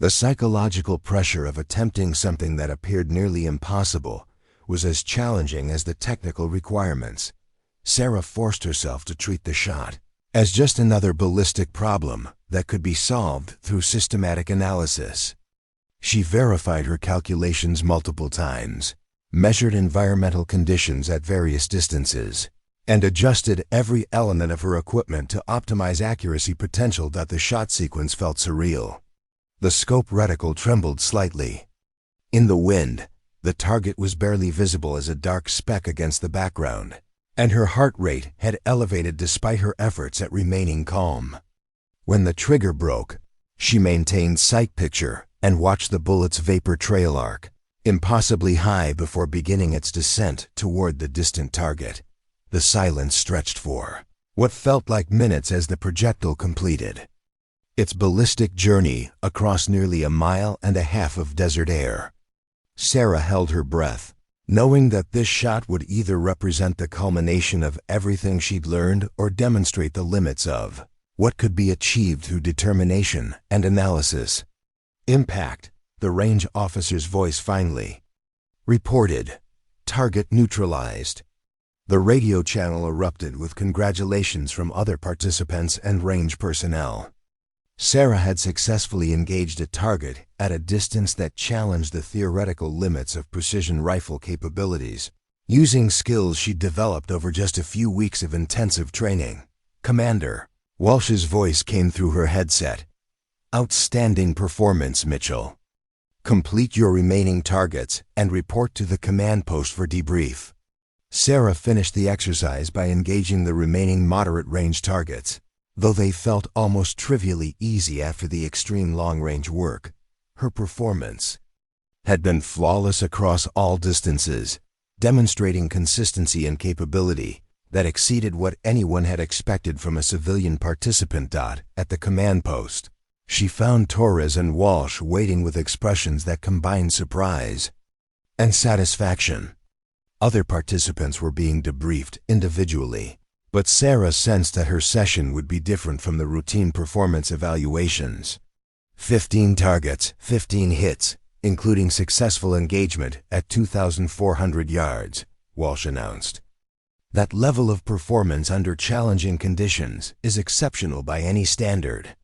The psychological pressure of attempting something that appeared nearly impossible was as challenging as the technical requirements. Sarah forced herself to treat the shot as just another ballistic problem that could be solved through systematic analysis. She verified her calculations multiple times, measured environmental conditions at various distances, and adjusted every element of her equipment to optimize accuracy potential. The shot sequence felt surreal. The scope reticle trembled slightly. In the wind, the target was barely visible as a dark speck against the background, and her heart rate had elevated despite her efforts at remaining calm. When the trigger broke, she maintained sight picture and watched the bullet's vapor trail arc impossibly high before beginning its descent toward the distant target. The silence stretched for what felt like minutes as the projectile completed its ballistic journey across nearly 1.5 miles of desert air. Sarah held her breath, knowing that this shot would either represent the culmination of everything she'd learned or demonstrate the limits of what could be achieved through determination and analysis. Impact, the range officer's voice finally reported. Target neutralized. The radio channel erupted with congratulations from other participants and range personnel. Sarah had successfully engaged a target at a distance that challenged the theoretical limits of precision rifle capabilities, using skills she'd developed over just a few weeks of intensive training. Commander, Walsh's voice came through her headset. Outstanding performance, Mitchell. Complete your remaining targets and report to the command post for debrief. Sarah finished the exercise by engaging the remaining moderate-range targets. Though they felt almost trivially easy after the extreme long-range work, her performance had been flawless across all distances, demonstrating consistency and capability that exceeded what anyone had expected from a civilian participant. At the command post, she found Torres and Walsh waiting with expressions that combined surprise and satisfaction. Other participants were being debriefed individually, but Sarah sensed that her session would be different from the routine performance evaluations. 15 targets, 15 hits, including successful engagement at 2,400 yards, Walsh announced. That level of performance under challenging conditions is exceptional by any standard.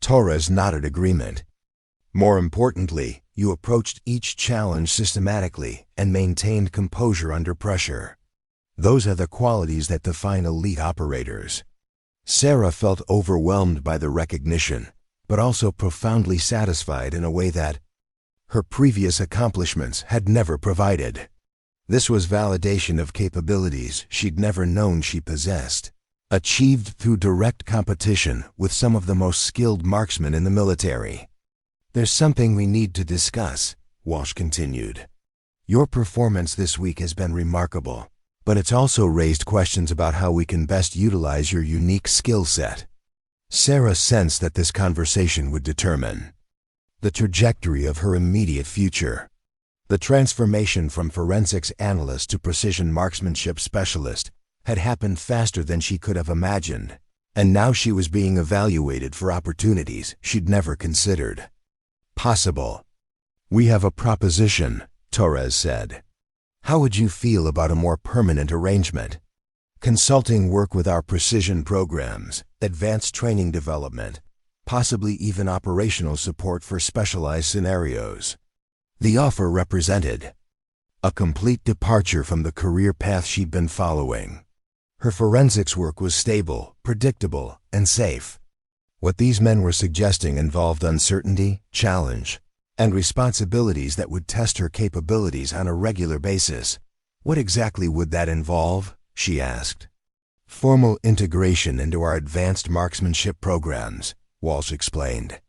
Torres nodded agreement. More importantly, you approached each challenge systematically and maintained composure under pressure. Those are the qualities that define elite operators. Sarah felt overwhelmed by the recognition, but also profoundly satisfied in a way that her previous accomplishments had never provided. This was validation of capabilities she'd never known she possessed, achieved through direct competition with some of the most skilled marksmen in the military. There's something we need to discuss, Walsh continued. Your performance this week has been remarkable, but it's also raised questions about how we can best utilize your unique skill set. Sarah sensed that this conversation would determine the trajectory of her immediate future. The transformation from forensics analyst to precision marksmanship specialist had happened faster than she could have imagined, and now she was being evaluated for opportunities she'd never considered possible. We have a proposition, Torres said. How would you feel about a more permanent arrangement? Consulting work with our precision programs, advanced training development, possibly even operational support for specialized scenarios. The offer represented a complete departure from the career path she'd been following. Her forensics work was stable, predictable, and safe. What these men were suggesting involved uncertainty, challenge, and responsibilities that would test her capabilities on a regular basis. What exactly would that involve? She asked. Formal integration into our advanced marksmanship programs, Walsh explained.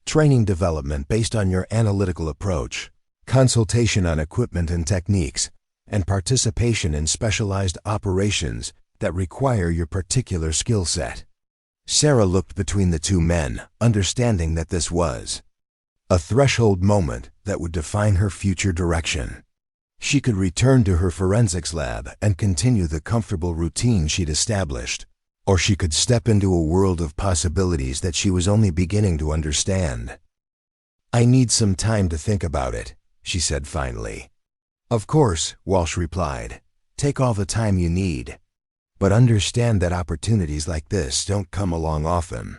Training development based on your analytical approach, consultation on equipment and techniques, and participation in specialized operations that require your particular skill set. Sarah looked between the two men, understanding that this was a threshold moment that would define her future direction. She could return to her forensics lab and continue the comfortable routine she'd established, or she could step into a world of possibilities that she was only beginning to understand. I need some time to think about it, she said finally. Of course, Walsh replied. Take all the time you need. But understand that opportunities like this don't come along often.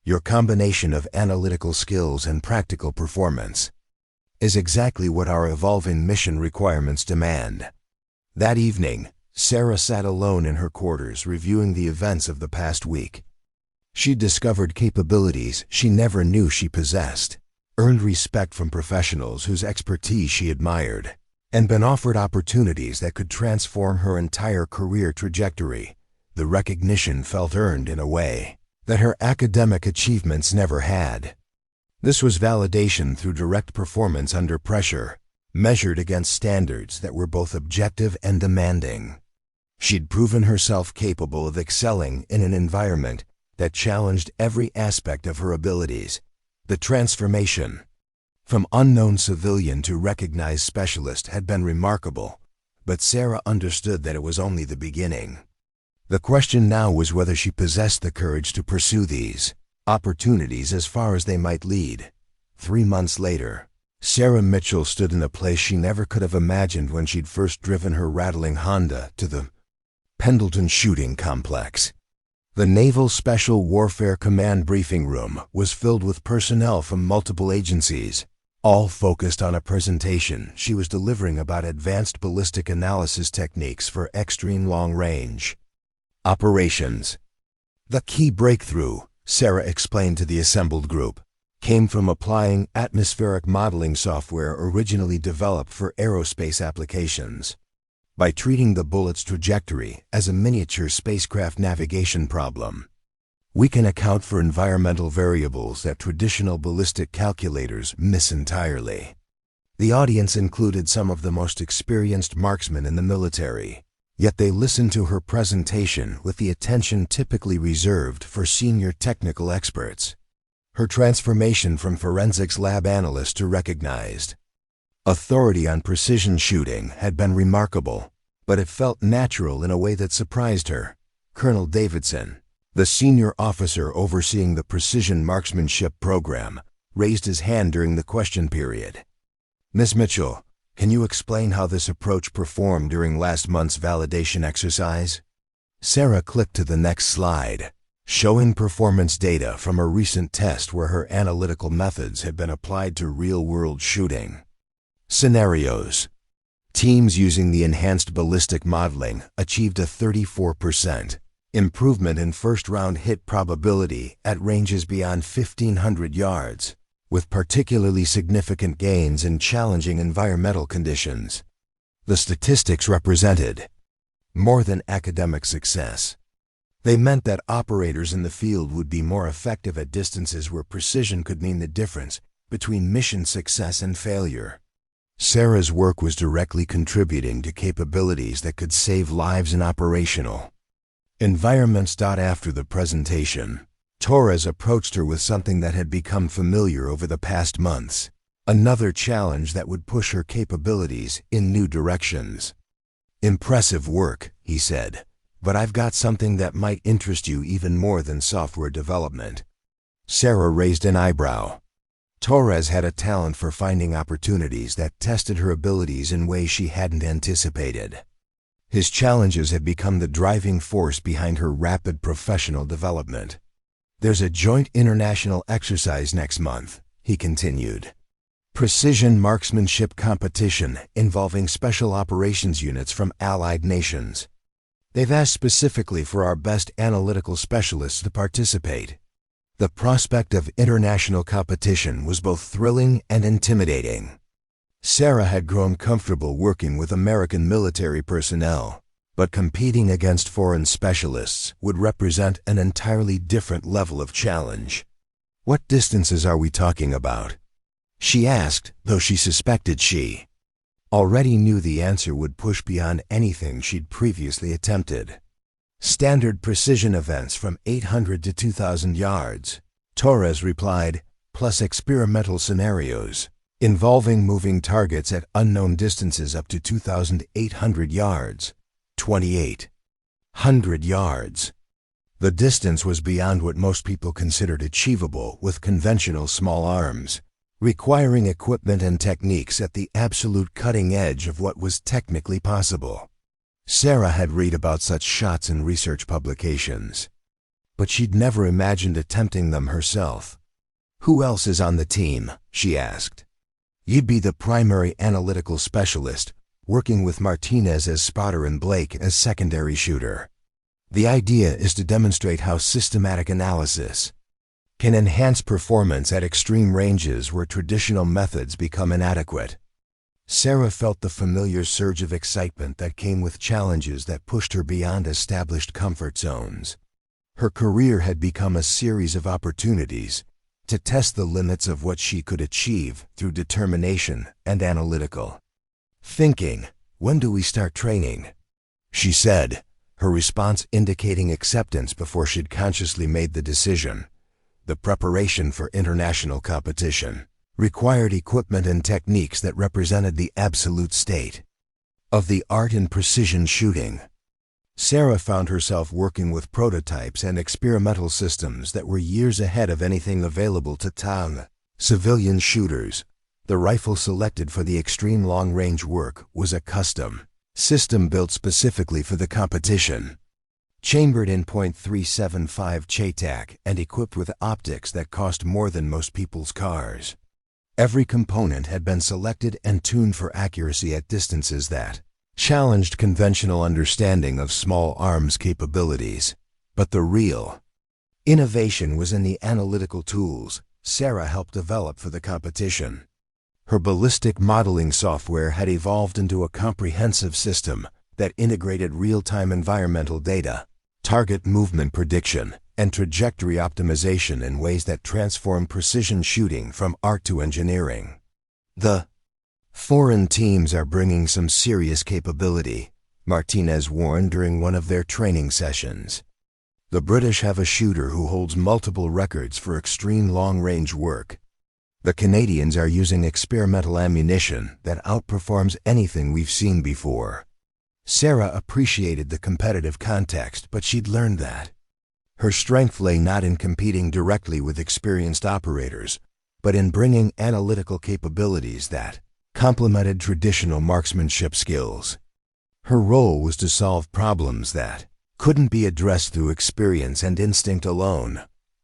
Your combination of analytical skills and practical performance is exactly what our evolving mission requirements demand. That evening, Sarah sat alone in her quarters reviewing the events of the past week. She'd discovered capabilities she never knew she possessed, earned respect from professionals whose expertise she admired, and been offered opportunities that could transform her entire career trajectory. The recognition felt earned in a way that her academic achievements never had. This was validation through direct performance under pressure, measured against standards that were both objective and demanding. She'd proven herself capable of excelling in an environment that challenged every aspect of her abilities. The transformation from unknown civilian to recognized specialist had been remarkable, but Sarah understood that it was only the beginning. The question now was whether she possessed the courage to pursue these opportunities as far as they might lead. 3 months later, Sarah Mitchell stood in a place she never could have imagined when she'd first driven her rattling Honda to the Pendleton Shooting Complex. The Naval Special Warfare Command briefing room was filled with personnel from multiple agencies, all focused on a presentation she was delivering about advanced ballistic analysis techniques for extreme long-range operations. The key breakthrough, Sarah explained to the assembled group, came from applying atmospheric modeling software originally developed for aerospace applications. By treating the bullet's trajectory as a miniature spacecraft navigation problem, we can account for environmental variables that traditional ballistic calculators miss entirely. The audience included some of the most experienced marksmen in the military, yet they listened to her presentation with the attention typically reserved for senior technical experts. Her transformation from forensics lab analyst to recognized authority on precision shooting had been remarkable, but it felt natural in a way that surprised her. Colonel Davidson, the senior officer overseeing the precision marksmanship program, raised his hand during the question period. "Miss Mitchell, can you explain how this approach performed during last month's validation exercise?" Sarah clicked to the next slide, showing performance data from a recent test where her analytical methods had been applied to real-world shooting scenarios. Teams using the enhanced ballistic modeling achieved a 34% improvement in first-round hit probability at ranges beyond 1,500 yards, with particularly significant gains in challenging environmental conditions. The statistics represented more than academic success. They meant that operators in the field would be more effective at distances where precision could mean the difference between mission success and failure. Sarah's work was directly contributing to capabilities that could save lives in operational environments. After the presentation, Torres approached her with something that had become familiar over the past months, another challenge that would push her capabilities in new directions. "Impressive work," he said, "but I've got something that might interest you even more than software development." Sarah raised an eyebrow. Torres had a talent for finding opportunities that tested her abilities in ways she hadn't anticipated. His challenges had become the driving force behind her rapid professional development. "There's a joint international exercise next month," he continued. "Precision marksmanship competition involving special operations units from allied nations. They've asked specifically for our best analytical specialists to participate." The prospect of international competition was both thrilling and intimidating. Sarah had grown comfortable working with American military personnel, but competing against foreign specialists would represent an entirely different level of challenge. "What distances are we talking about?" she asked, though she suspected she already knew the answer would push beyond anything she'd previously attempted. "Standard precision events from 800 to 2,000 yards, Torres replied, "plus experimental scenarios involving moving targets at unknown distances up to 2,800 yards, 2,800 yards. The distance was beyond what most people considered achievable with conventional small arms, requiring equipment and techniques at the absolute cutting edge of what was technically possible. Sarah had read about such shots in research publications, but she'd never imagined attempting them herself. "Who else is on the team?" she asked. "You'd be the primary analytical specialist, working with Martinez as spotter and Blake as secondary shooter. The idea is to demonstrate how systematic analysis can enhance performance at extreme ranges where traditional methods become inadequate." Sarah felt the familiar surge of excitement that came with challenges that pushed her beyond established comfort zones. Her career had become a series of opportunities to test the limits of what she could achieve through determination and analytical thinking. "When do we start training?" she said, her response indicating acceptance before she'd consciously made the decision. The preparation for international competition required equipment and techniques that represented the absolute state of the art in precision shooting. Sarah found herself working with prototypes and experimental systems that were years ahead of anything available to Tang Civilian shooters. The rifle selected for the extreme long-range work was a custom system built specifically for the competition. Chambered in .375 Chaitak and equipped with optics that cost more than most people's cars. Every component had been selected and tuned for accuracy at distances that challenged conventional understanding of small arms capabilities. But the real innovation was in the analytical tools Sarah helped develop for the competition. Her ballistic modeling software had evolved into a comprehensive system that integrated real-time environmental data, target movement prediction, and trajectory optimization in ways that transformed precision shooting from art to engineering. The foreign teams are bringing some serious capability, Martinez warned during one of their training sessions. The British have a shooter who holds multiple records for extreme long-range work. The Canadians are using experimental ammunition that outperforms anything we've seen before. Sarah appreciated the competitive context, but she'd learned that her strength lay not in competing directly with experienced operators, but in bringing analytical capabilities that complemented traditional marksmanship skills. Her role was to solve problems that couldn't be addressed through experience and instinct alone.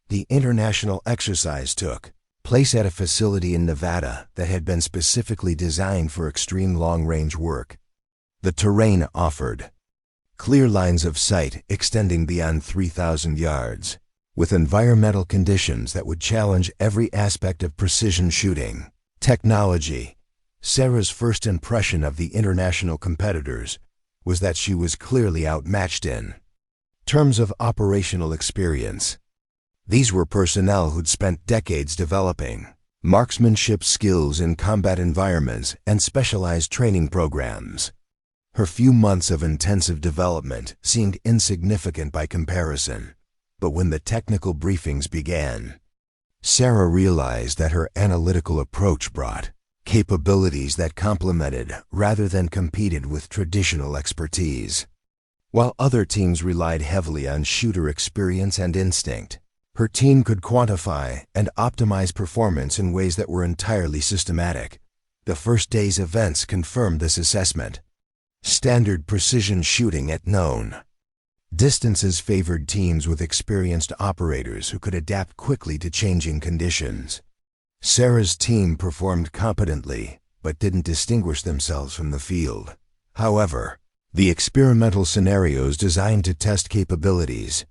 The international exercise took place at a facility in Nevada that had been specifically designed for extreme long-range work. The terrain offered clear lines of sight extending beyond 3,000 yards, with environmental conditions that would challenge every aspect of precision shooting. Technology. Sarah's first impression of the international competitors was that she was clearly outmatched in terms of operational experience. These were personnel who'd spent decades developing marksmanship skills in combat environments and specialized training programs. Her few months of intensive development seemed insignificant by comparison, but when the technical briefings began, Sarah realized that her analytical approach brought capabilities that complemented rather than competed with traditional expertise. While other teams relied heavily on shooter experience and instinct, her team could quantify and optimize performance in ways that were entirely systematic. The first day's events confirmed this assessment. Standard precision shooting at known distances favored teams with experienced operators who could adapt quickly to changing conditions. Sarah's team performed competently, but didn't distinguish themselves from the field. However, the experimental scenarios designed to test capabilities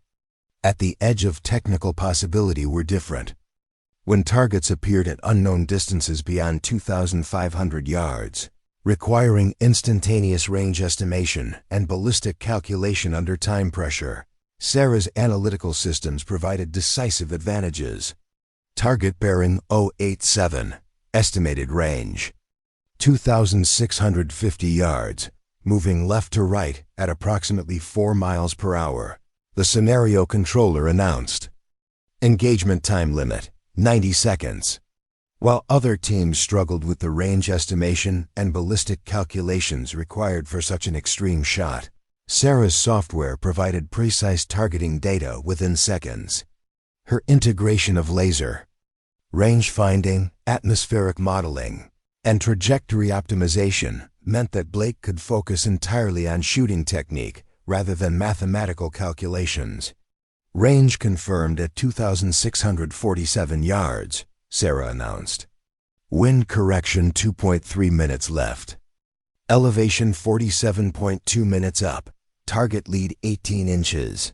at the edge of technical possibility were different. When targets appeared at unknown distances beyond 2,500 yards, requiring instantaneous range estimation and ballistic calculation under time pressure, Sarah's analytical systems provided decisive advantages. Target bearing 087, estimated range 2,650 yards, moving left to right at approximately 4 miles per hour. The scenario controller announced. Engagement time limit, 90 seconds. While other teams struggled with the range estimation and ballistic calculations required for such an extreme shot, Sarah's software provided precise targeting data within seconds. Her integration of laser, range finding, atmospheric modeling, and trajectory optimization meant that Blake could focus entirely on shooting technique rather than mathematical calculations. Range confirmed at 2,647 yards, Sarah announced. Wind correction 2.3 minutes left. Elevation 47.2 minutes up. Target lead 18 inches.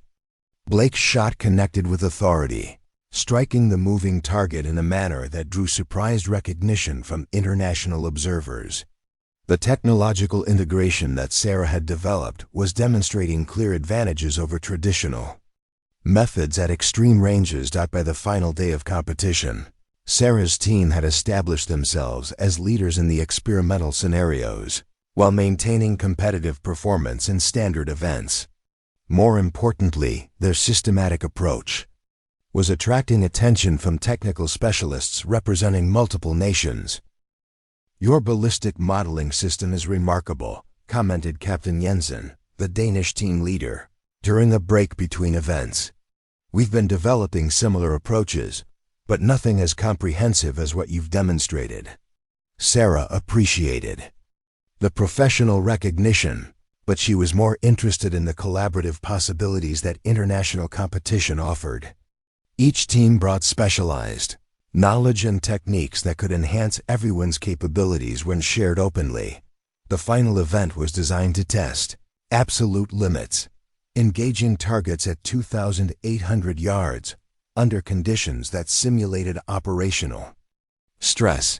Blake's shot connected with authority, striking the moving target in a manner that drew surprised recognition from international observers. The technological integration that Sarah had developed was demonstrating clear advantages over traditional methods at extreme ranges. By the final day of competition, Sarah's team had established themselves as leaders in the experimental scenarios, while maintaining competitive performance in standard events. More importantly, their systematic approach was attracting attention from technical specialists representing multiple nations. "Your ballistic modeling system is remarkable," commented Captain Jensen, the Danish team leader, during a break between events. "We've been developing similar approaches, but nothing as comprehensive as what you've demonstrated." Sarah appreciated the professional recognition, but she was more interested in the collaborative possibilities that international competition offered. Each team brought specialized knowledge and techniques that could enhance everyone's capabilities when shared openly. The final event was designed to test absolute limits, engaging targets at 2,800 yards under conditions that simulated operational stress.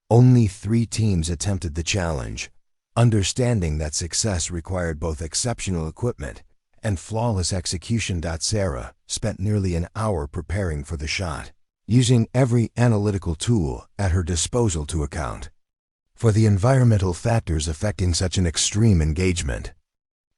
Only 3 teams attempted the challenge, understanding that success required both exceptional equipment and flawless execution. Sarah spent nearly an hour preparing for the shot, using every analytical tool at her disposal to account for the environmental factors affecting such an extreme engagement.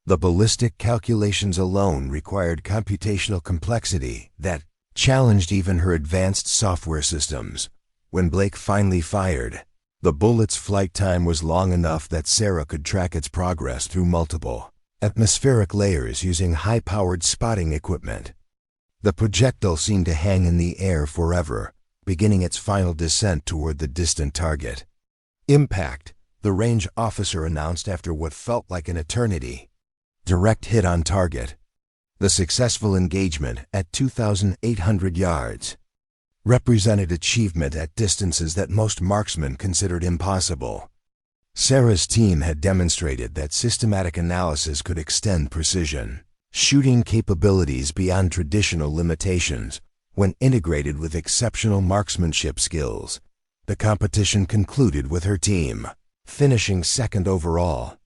The ballistic calculations alone required computational complexity that challenged even her advanced software systems. When Blake finally fired, the bullet's flight time was long enough that Sarah could track its progress through multiple atmospheric layers using high-powered spotting equipment. The projectile seemed to hang in the air forever, beginning its final descent toward the distant target. "Impact," the range officer announced after what felt like an eternity. "Direct hit on target." The successful engagement at 2,800 yards represented achievement at distances that most marksmen considered impossible. Sarah's team had demonstrated that systematic analysis could extend precision shooting capabilities beyond traditional limitations when integrated with exceptional marksmanship skills. The competition concluded with her team finishing second overall.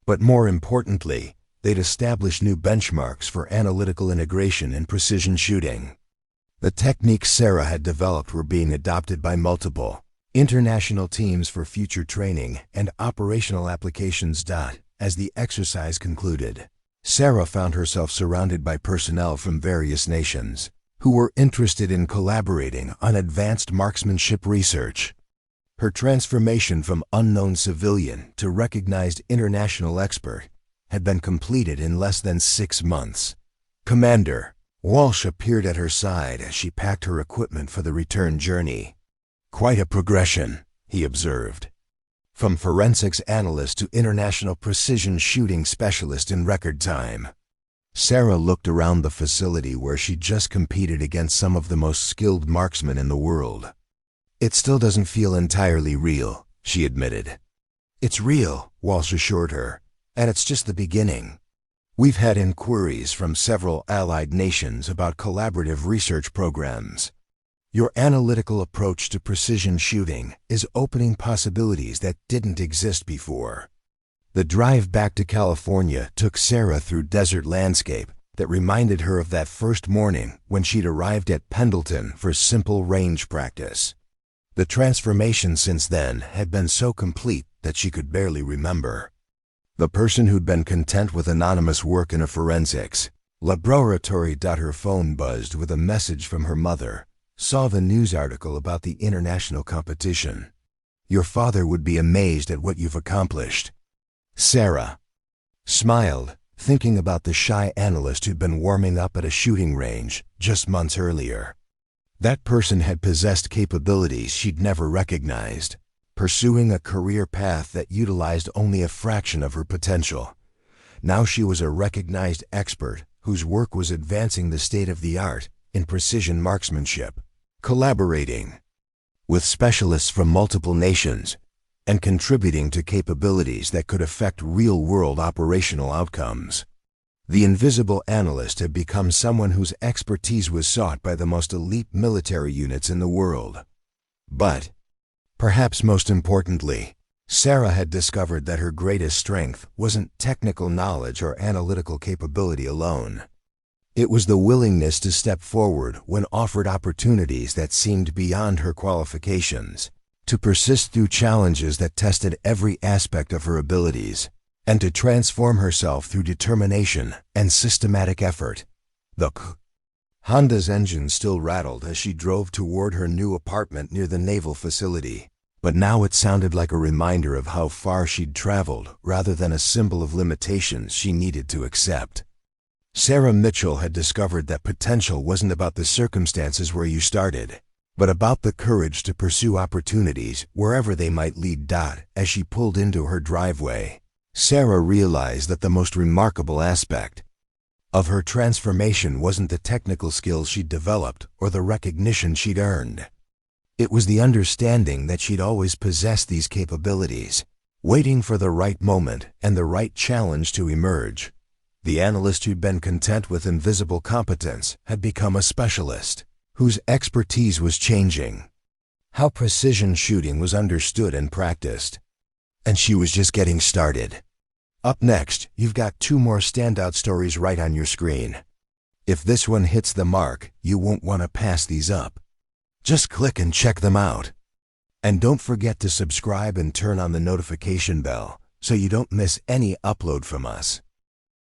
But more importantly, they'd established new benchmarks for analytical integration in precision shooting. The techniques Sarah had developed were being adopted by multiple international teams for future training and operational applications. As the exercise concluded, Sarah found herself surrounded by personnel from various nations who were interested in collaborating on advanced marksmanship research. Her transformation from unknown civilian to recognized international expert had been completed in less than 6 months. Commander Walsh appeared at her side as she packed her equipment for the return journey. "Quite a progression," he observed. "From forensics analyst to international precision shooting specialist in record time." Sarah looked around the facility where she'd just competed against some of the most skilled marksmen in the world. "It still doesn't feel entirely real," she admitted. "It's real," Walsh assured her, "and it's just the beginning. We've had inquiries from several allied nations about collaborative research programs. Your analytical approach to precision shooting is opening possibilities that didn't exist before." The drive back to California took Sarah through desert landscape that reminded her of that first morning when she'd arrived at Pendleton for simple range practice. The transformation since then had been so complete that she could barely remember. The person who'd been content with anonymous work in a forensics laboratory. Her phone buzzed with a message from her mother. "Saw the news article about the international competition. Your father would be amazed at what you've accomplished." Sarah smiled, thinking about the shy analyst who'd been warming up at a shooting range just months earlier. That person had possessed capabilities she'd never recognized, pursuing a career path that utilized only a fraction of her potential. Now she was a recognized expert whose work was advancing the state of the art in precision marksmanship, collaborating with specialists from multiple nations, and contributing to capabilities that could affect real-world operational outcomes. The invisible analyst had become someone whose expertise was sought by the most elite military units in the world. But, perhaps most importantly, Sarah had discovered that her greatest strength wasn't technical knowledge or analytical capability alone. It was the willingness to step forward when offered opportunities that seemed beyond her qualifications, to persist through challenges that tested every aspect of her abilities, and to transform herself through determination and systematic effort. The Honda's engine still rattled as she drove toward her new apartment near the naval facility, but now it sounded like a reminder of how far she'd traveled rather than a symbol of limitations she needed to accept. Sarah Mitchell had discovered that potential wasn't about the circumstances where you started. but about the courage to pursue opportunities wherever they might lead. As she pulled into her driveway, Sarah realized that the most remarkable aspect of her transformation wasn't the technical skills she'd developed or the recognition she'd earned. It was the understanding that she'd always possessed these capabilities, waiting for the right moment and the right challenge to emerge. The analyst who'd been content with invisible competence had become a specialist, whose expertise was changing how precision shooting was understood and practiced. And she was just getting started. Up next, you've got 2 more standout stories right on your screen. If this one hits the mark, you won't want to pass these up. Just click and check them out. And don't forget to subscribe and turn on the notification bell so you don't miss any upload from us.